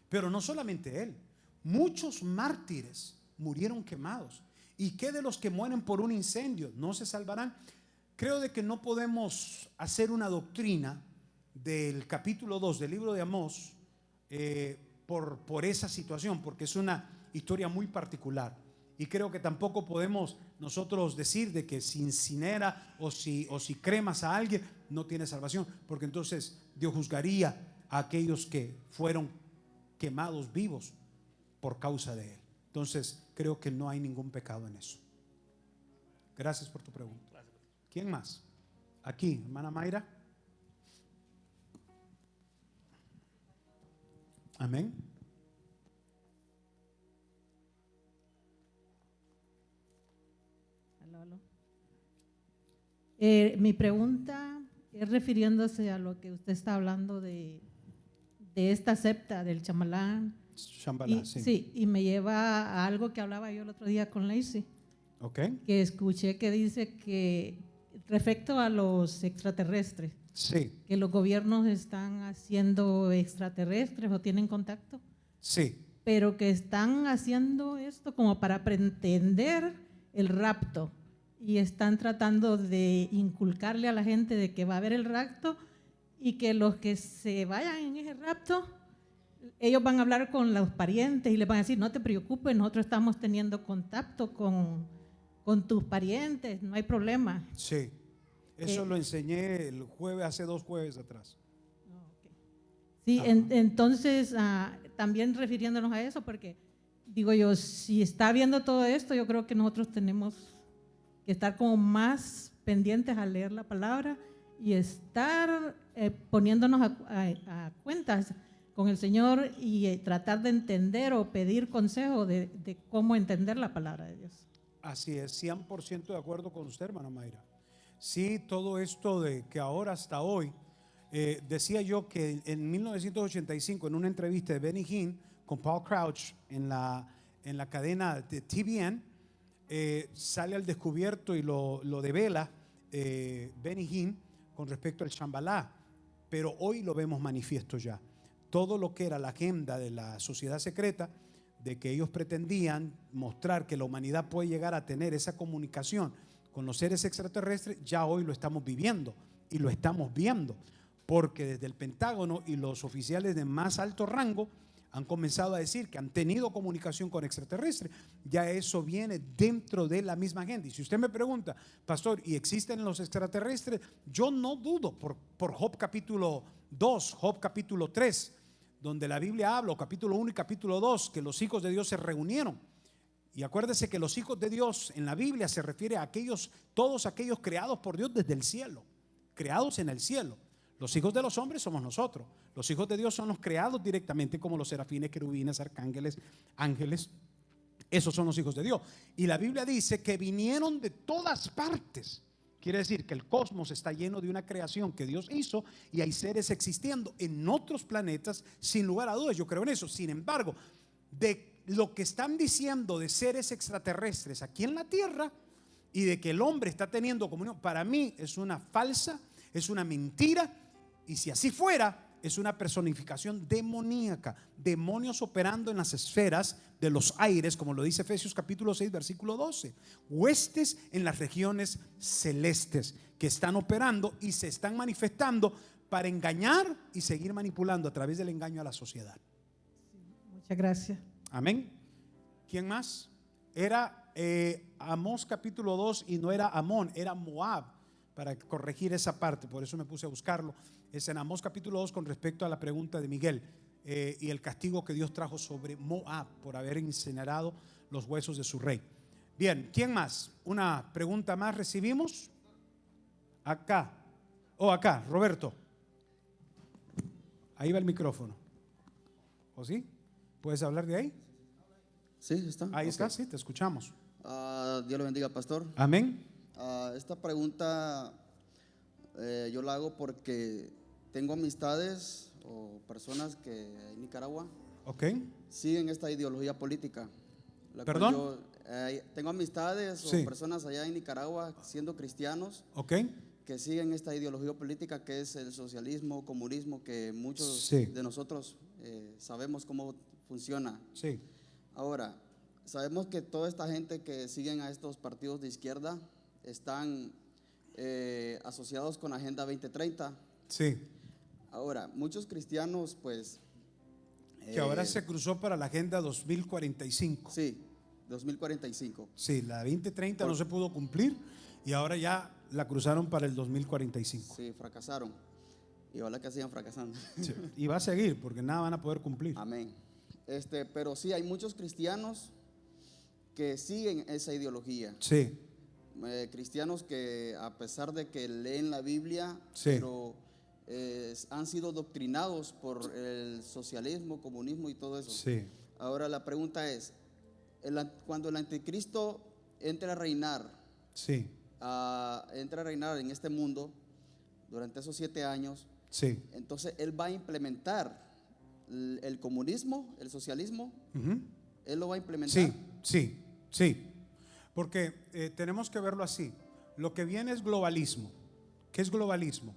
Pero no solamente él, muchos mártires murieron quemados. ¿Y qué de los que mueren por un incendio? ¿No se salvarán? Creo de que no podemos hacer una doctrina del capítulo 2 del libro de Amós por esa situación, porque es una historia muy particular. Y creo que tampoco podemos nosotros decir de que si incinera o si cremas a alguien no tiene salvación, porque entonces Dios juzgaría a aquellos que fueron quemados vivos por causa de él. Entonces creo que no hay ningún pecado en eso. Gracias por tu pregunta. ¿Quién más? Aquí, hermana Mayra. Amén. Mi pregunta es refiriéndose a lo que usted está hablando de esta septa del Shambhala. Shambhala, sí. Sí, y me lleva a algo que hablaba yo el otro día con Lacey. Okay. Que escuché que dice que respecto a los extraterrestres, sí, que los gobiernos están haciendo extraterrestres o tienen contacto, sí, pero que están haciendo esto como para pretender el rapto y están tratando de inculcarle a la gente de que va a haber el rapto y que los que se vayan en ese rapto, ellos van a hablar con los parientes y les van a decir, no te preocupes, nosotros estamos teniendo contacto con tus parientes, no hay problema. Sí, eso lo enseñé el jueves, hace 2 jueves atrás. Sí, entonces también refiriéndonos a eso, porque digo yo, si está viendo todo esto, yo creo que nosotros tenemos que estar como más pendientes a leer la palabra y estar poniéndonos a cuentas con el Señor y tratar de entender o pedir consejo de cómo entender la palabra de Dios. Así es, 100% de acuerdo con usted, hermana Mayra. Sí, todo esto de que ahora hasta hoy, decía yo que en 1985, en una entrevista de Benny Hinn con Paul Crouch en la cadena de TBN, sale al descubierto y lo devela Benny Hinn con respecto al Shambhala, pero hoy lo vemos manifiesto ya. Todo lo que era la agenda de la sociedad secreta, de que ellos pretendían mostrar que la humanidad puede llegar a tener esa comunicación con los seres extraterrestres, ya hoy lo estamos viviendo y lo estamos viendo, porque desde el Pentágono y los oficiales de más alto rango han comenzado a decir que han tenido comunicación con extraterrestres. Ya eso viene dentro de la misma agenda. Y si usted me pregunta, pastor, ¿y existen los extraterrestres? Yo no dudo por Job capítulo 2, Job capítulo 3, donde la Biblia habla, capítulo 1 y capítulo 2, que los hijos de Dios se reunieron. Y acuérdese que los hijos de Dios en la Biblia se refiere a todos aquellos creados por Dios desde el cielo, creados en el cielo. Los hijos de los hombres somos nosotros. Los hijos de Dios son los creados directamente como los serafines, querubines, arcángeles, ángeles. Esos son los hijos de Dios. Y la Biblia dice que vinieron de todas partes. Quiere decir que el cosmos está lleno de una creación que Dios hizo y hay seres existiendo en otros planetas, sin lugar a dudas. Yo creo en eso. Sin embargo, de lo que están diciendo de seres extraterrestres aquí en la Tierra y de que el hombre está teniendo comunión, para mí es una falsa, es una mentira. Y si así fuera, es una personificación demoníaca, demonios operando en las esferas de los aires, como lo dice Efesios capítulo 6 versículo 12, huestes en las regiones celestes que están operando y se están manifestando para engañar y seguir manipulando a través del engaño a la sociedad. Muchas gracias. Amén. ¿Quién más? Era Amós capítulo 2 y no era Amón, era Moab, para corregir esa parte, por eso me puse a buscarlo. Es en Amós capítulo 2 con respecto a la pregunta de Miguel y el castigo que Dios trajo sobre Moab por haber incinerado los huesos de su rey. Bien, ¿quién más? Una pregunta más recibimos. Acá, acá, Roberto. Ahí va el micrófono. ¿O sí? ¿Puedes hablar de ahí? Sí, está. Ahí está, sí, te escuchamos. Dios lo bendiga, pastor. Amén. Esta pregunta yo la hago porque tengo amistades o personas que en Nicaragua siguen esta ideología política. ¿Perdón? Tengo amistades Sí. o personas allá en Nicaragua siendo cristianos que siguen esta ideología política que es el socialismo, comunismo, que muchos Sí. de nosotros sabemos cómo funciona. Sí. Ahora, sabemos que toda esta gente que siguen a estos partidos de izquierda están asociados con Agenda 2030. Sí. Ahora, muchos cristianos, pues… Que ahora se cruzó para la Agenda 2045. Sí, 2045. Sí, la 2030 no se pudo cumplir y ahora ya la cruzaron para el 2045. Sí, fracasaron. Y ojalá que sigan fracasando. Sí. Y va a seguir porque nada van a poder cumplir. Amén. Pero sí, hay muchos cristianos que siguen esa ideología. Sí. Cristianos que a pesar de que leen la Biblia, Sí. pero han sido doctrinados por el socialismo, comunismo y todo eso. Sí. Ahora la pregunta es, cuando el anticristo entre a reinar, Sí. entra a reinar en este mundo durante esos 7 años, Sí. entonces él va a implementar el comunismo, el socialismo. Ujú. Él lo va a implementar. Sí, sí, sí. Porque tenemos que verlo así. Lo que viene es globalismo. ¿Qué es globalismo?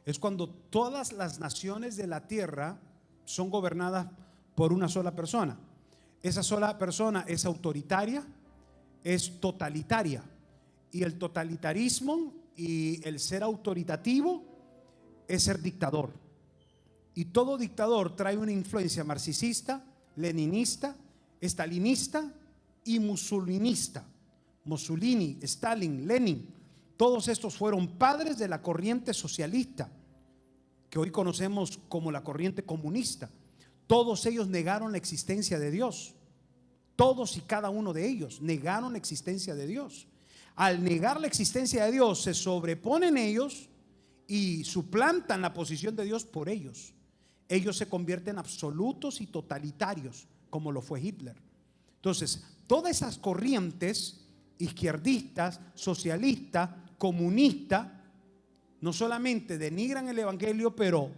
Es cuando todas las naciones de la tierra son gobernadas por una sola persona. Esa sola persona es autoritaria, es totalitaria. Y el totalitarismo y el ser autoritativo es ser dictador. Y todo dictador trae una influencia marxista, leninista, estalinista y musolinista. Mussolini, Stalin, Lenin, todos estos fueron padres de la corriente socialista que hoy conocemos como la corriente comunista. Todos ellos negaron la existencia de Dios. Todos y cada uno de ellos negaron la existencia de Dios. Al negar la existencia de Dios, se sobreponen ellos y suplantan la posición de Dios por ellos. Ellos se convierten absolutos y totalitarios, como lo fue Hitler. Entonces, todas esas corrientes izquierdistas, socialistas, comunistas, no solamente denigran el evangelio, pero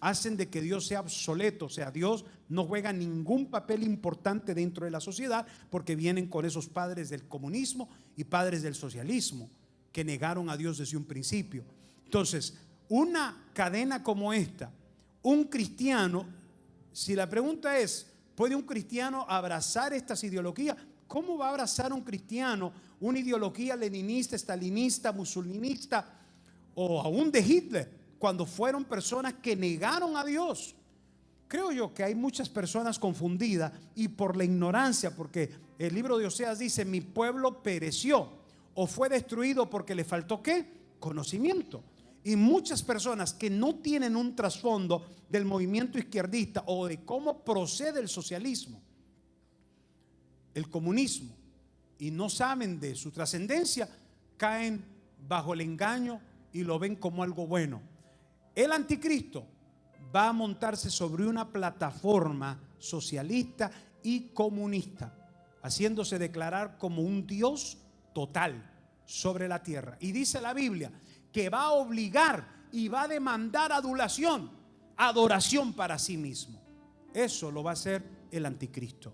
hacen de que Dios sea obsoleto. O sea, Dios no juega ningún papel importante dentro de la sociedad porque vienen con esos padres del comunismo y padres del socialismo que negaron a Dios desde un principio. Entonces, una cadena como esta, un cristiano, si la pregunta es, ¿puede un cristiano abrazar estas ideologías? ¿Cómo va a abrazar un cristiano una ideología leninista, stalinista, musolinista o aún de Hitler cuando fueron personas que negaron a Dios? Creo yo que hay muchas personas confundidas y por la ignorancia, porque el libro de Oseas dice, mi pueblo pereció o fue destruido porque le faltó ¿qué? Conocimiento. Y muchas personas que no tienen un trasfondo del movimiento izquierdista o de cómo procede el socialismo, el comunismo, y no saben de su trascendencia, caen bajo el engaño y lo ven como algo bueno. El anticristo va a montarse sobre una plataforma socialista y comunista, haciéndose declarar como un Dios total, sobre la tierra. Y dice la Biblia que va a obligar y va a demandar adulación, adoración para sí mismo. Eso lo va a hacer el anticristo.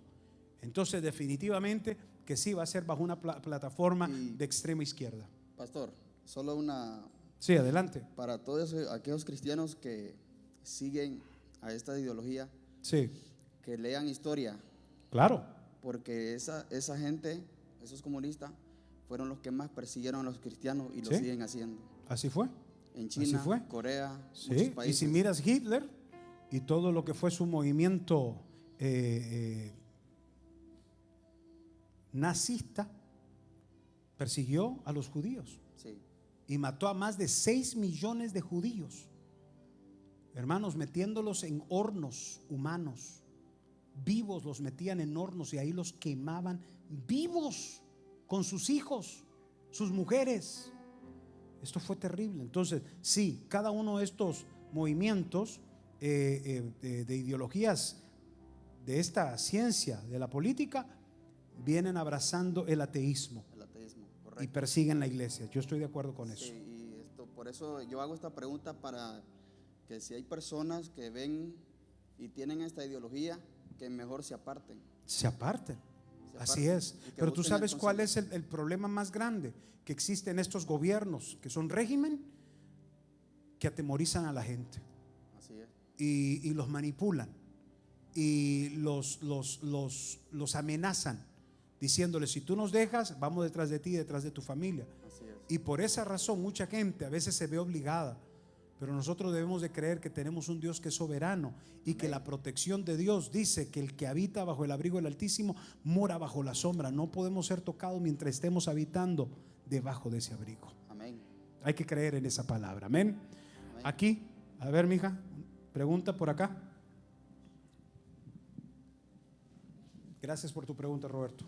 Entonces definitivamente que sí va a ser bajo una plataforma de extrema izquierda. Pastor, solo una... Sí, adelante. Para todos aquellos cristianos que siguen a esta ideología, Sí. que lean historia. Claro. Porque esa gente, esos comunistas, fueron los que más persiguieron a los cristianos y lo siguen haciendo. Así fue. En China, Así fue. Corea, Sí. muchos países. Y si miras Hitler y todo lo que fue su movimiento nazista, persiguió a los judíos. Sí. Y mató a más de 6 millones de judíos, hermanos, metiéndolos en hornos humanos, vivos, los metían en hornos y ahí los quemaban vivos con sus hijos, sus mujeres. Esto fue terrible. Entonces, sí, cada uno de estos movimientos de ideologías de esta ciencia de la política vienen abrazando el ateísmo. Y persiguen la iglesia. Yo estoy de acuerdo con eso. Y por eso yo hago esta pregunta, para que si hay personas que ven y tienen esta ideología, que mejor se aparten. Se aparten. Así es. Pero tú sabes cuál es el problema más grande que existe en estos gobiernos, que son régimen, que atemorizan a la gente. Así es. Y los manipulan y los amenazan, diciéndoles: si tú nos dejas, vamos detrás de ti, detrás de tu familia. Así es. Y por esa razón mucha gente a veces se ve obligada, pero nosotros debemos de creer que tenemos un Dios que es soberano y que la protección de Dios dice que el que habita bajo el abrigo del Altísimo mora bajo la sombra. No podemos ser tocados mientras estemos habitando debajo de ese abrigo. Amén. Hay que creer en esa palabra. Amén. Amén. Aquí, a ver, mija, pregunta por acá. Gracias por tu pregunta, Roberto.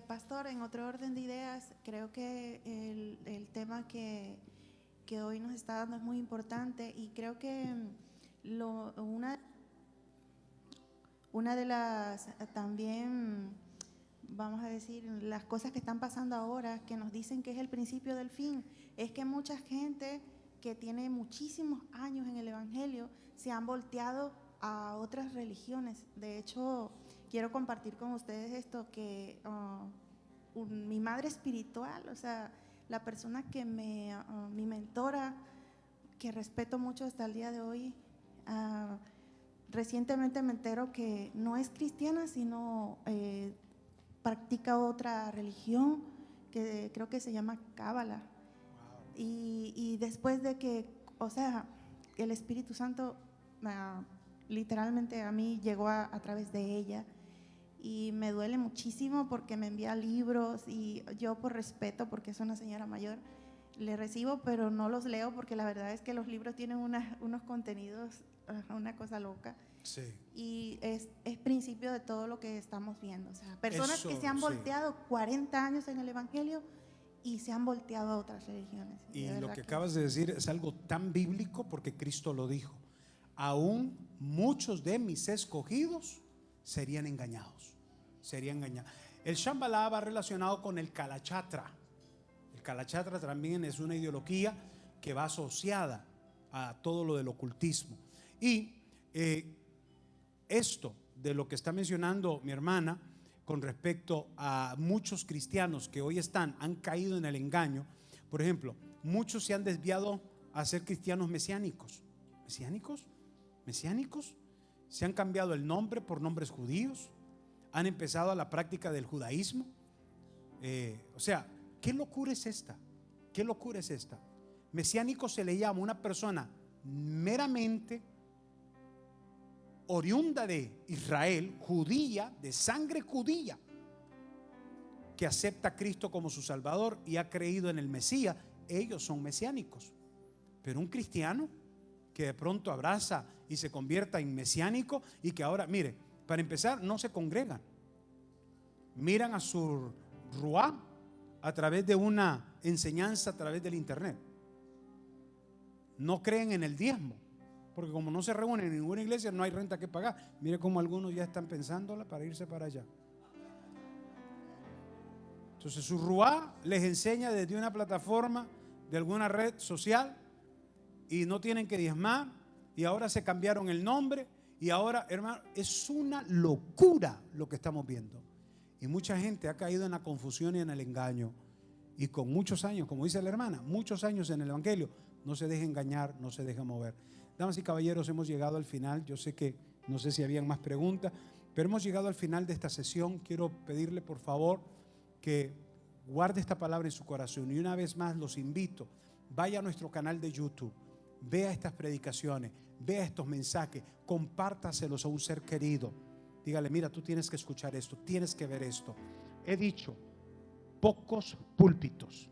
Pastor, en otro orden de ideas, creo que el tema que hoy nos está dando es muy importante, y creo que una de las también, vamos a decir, las cosas que están pasando ahora, que nos dicen que es el principio del fin, es que mucha gente que tiene muchísimos años en el Evangelio se han volteado a otras religiones. De hecho, quiero compartir con ustedes esto, que mi madre espiritual, o sea, la persona que mi mentora, que respeto mucho hasta el día de hoy, recientemente me entero que no es cristiana, sino practica otra religión que creo que se llama Cábala. Y después de que, o sea, el Espíritu Santo literalmente a mí llegó a través de ella, y me duele muchísimo porque me envía libros, y yo, por respeto, porque es una señora mayor, le recibo, pero no los leo, porque la verdad es que los libros tienen unos contenidos, una cosa loca. Sí. Y es principio de todo lo que estamos viendo. O sea, personas Eso, que se han sí. volteado 40 años en el Evangelio y se han volteado a otras religiones. Y De lo verdad que acabas de decir es algo tan bíblico, porque Cristo lo dijo: aún muchos de mis escogidos serían engañados. El Shambhala va relacionado con el Kalachatra. El Kalachatra también es una ideología que va asociada a todo lo del ocultismo. Y esto de lo que está mencionando mi hermana con respecto a muchos cristianos que hoy han caído en el engaño. Por ejemplo, muchos se han desviado a ser cristianos mesiánicos. ¿Mesiánicos? Se han cambiado el nombre por nombres judíos, han empezado a la práctica del judaísmo. O sea, ¿qué locura es esta? Mesiánico se le llama una persona meramente oriunda de Israel, judía, de sangre judía, que acepta a Cristo como su Salvador y ha creído en el Mesías. Ellos son mesiánicos. Pero un cristiano que de pronto abraza y se convierta en mesiánico, y que ahora, mire, para empezar, no se congregan, miran a su ruá a través de una enseñanza a través del internet, no creen en el diezmo, porque como no se reúnen en ninguna iglesia, no hay renta que pagar. Mire cómo algunos ya están pensándola para irse para allá. Entonces su ruá les enseña desde una plataforma de alguna red social y no tienen que diezmar y ahora se cambiaron el nombre y ahora, hermano, es una locura lo que estamos viendo. Y mucha gente ha caído en la confusión y en el engaño. Y con muchos años, como dice la hermana, muchos años en el Evangelio, no se deje engañar, no se deje mover. Damas y caballeros, hemos llegado al final. Yo sé que, no sé si habían más preguntas, pero hemos llegado al final de esta sesión. Quiero pedirle, por favor, que guarde esta palabra en su corazón. Y una vez más los invito, vaya a nuestro canal de YouTube, vea estas predicaciones, vea estos mensajes, compártaselos a un ser querido. Dígale, mira, tú tienes que escuchar esto, tienes que ver esto. He dicho, pocos púlpitos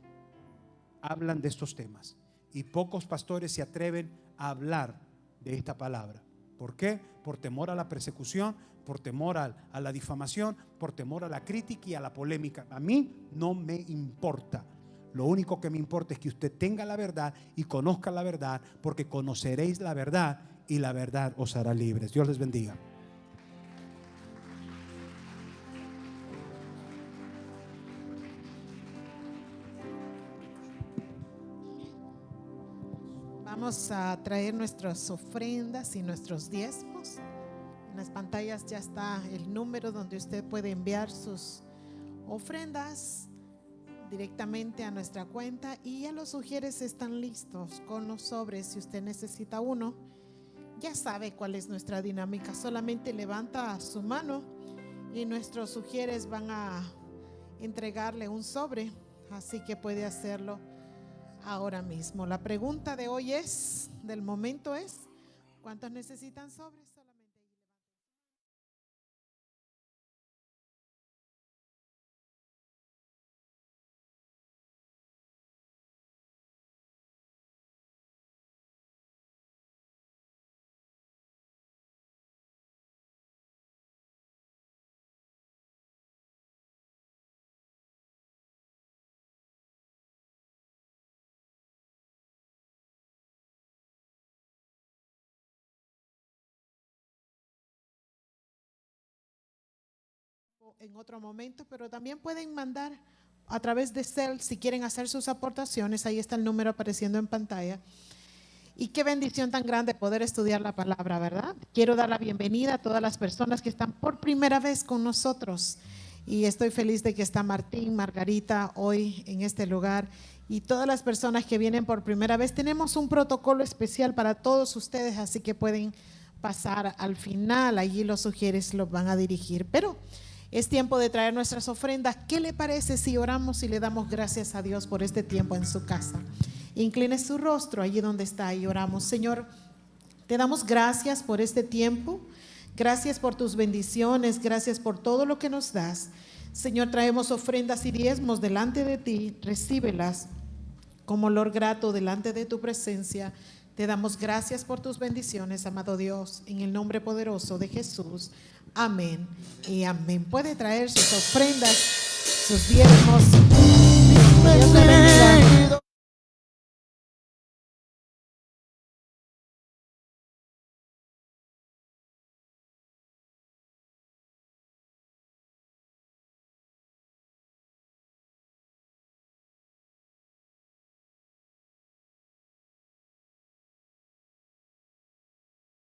hablan de estos temas y pocos pastores se atreven a hablar de esta palabra. ¿Por qué? Por temor a la persecución, por temor a la difamación, por temor a la crítica y a la polémica. A mí no me importa. Lo único que me importa es que usted tenga la verdad y conozca la verdad, porque conoceréis la verdad y la verdad os hará libres. Dios les bendiga. Vamos a traer nuestras ofrendas y nuestros diezmos. En las pantallas ya está el número donde usted puede enviar sus ofrendas directamente a nuestra cuenta, y ya los sugieres están listos con los sobres. Si usted necesita uno, ya sabe cuál es nuestra dinámica. Solamente levanta su mano y nuestros sugieres van a entregarle un sobre, así que puede hacerlo ahora mismo. La pregunta de hoy es, del momento es, ¿cuántos necesitan sobres? En otro momento, pero también pueden mandar a través de Zelle si quieren hacer sus aportaciones. Ahí está el número apareciendo en pantalla. Y qué bendición tan grande poder estudiar la palabra, ¿verdad? Quiero dar la bienvenida a todas las personas que están por primera vez con nosotros, y estoy feliz de que está Martín, Margarita hoy en este lugar, y todas las personas que vienen por primera vez. Tenemos un protocolo especial para todos ustedes, así que pueden pasar al final. Allí los sugieres los van a dirigir, pero es tiempo de traer nuestras ofrendas. ¿Qué le parece si oramos y le damos gracias a Dios por este tiempo en su casa? Incline su rostro allí donde está y oramos. Señor, te damos gracias por este tiempo. Gracias por tus bendiciones. Gracias por todo lo que nos das. Señor, traemos ofrendas y diezmos delante de ti. Recíbelas como olor grato delante de tu presencia. Te damos gracias por tus bendiciones, amado Dios, en el nombre poderoso de Jesús. Amén y amén. Puede traer sus ofrendas, sus diezmos.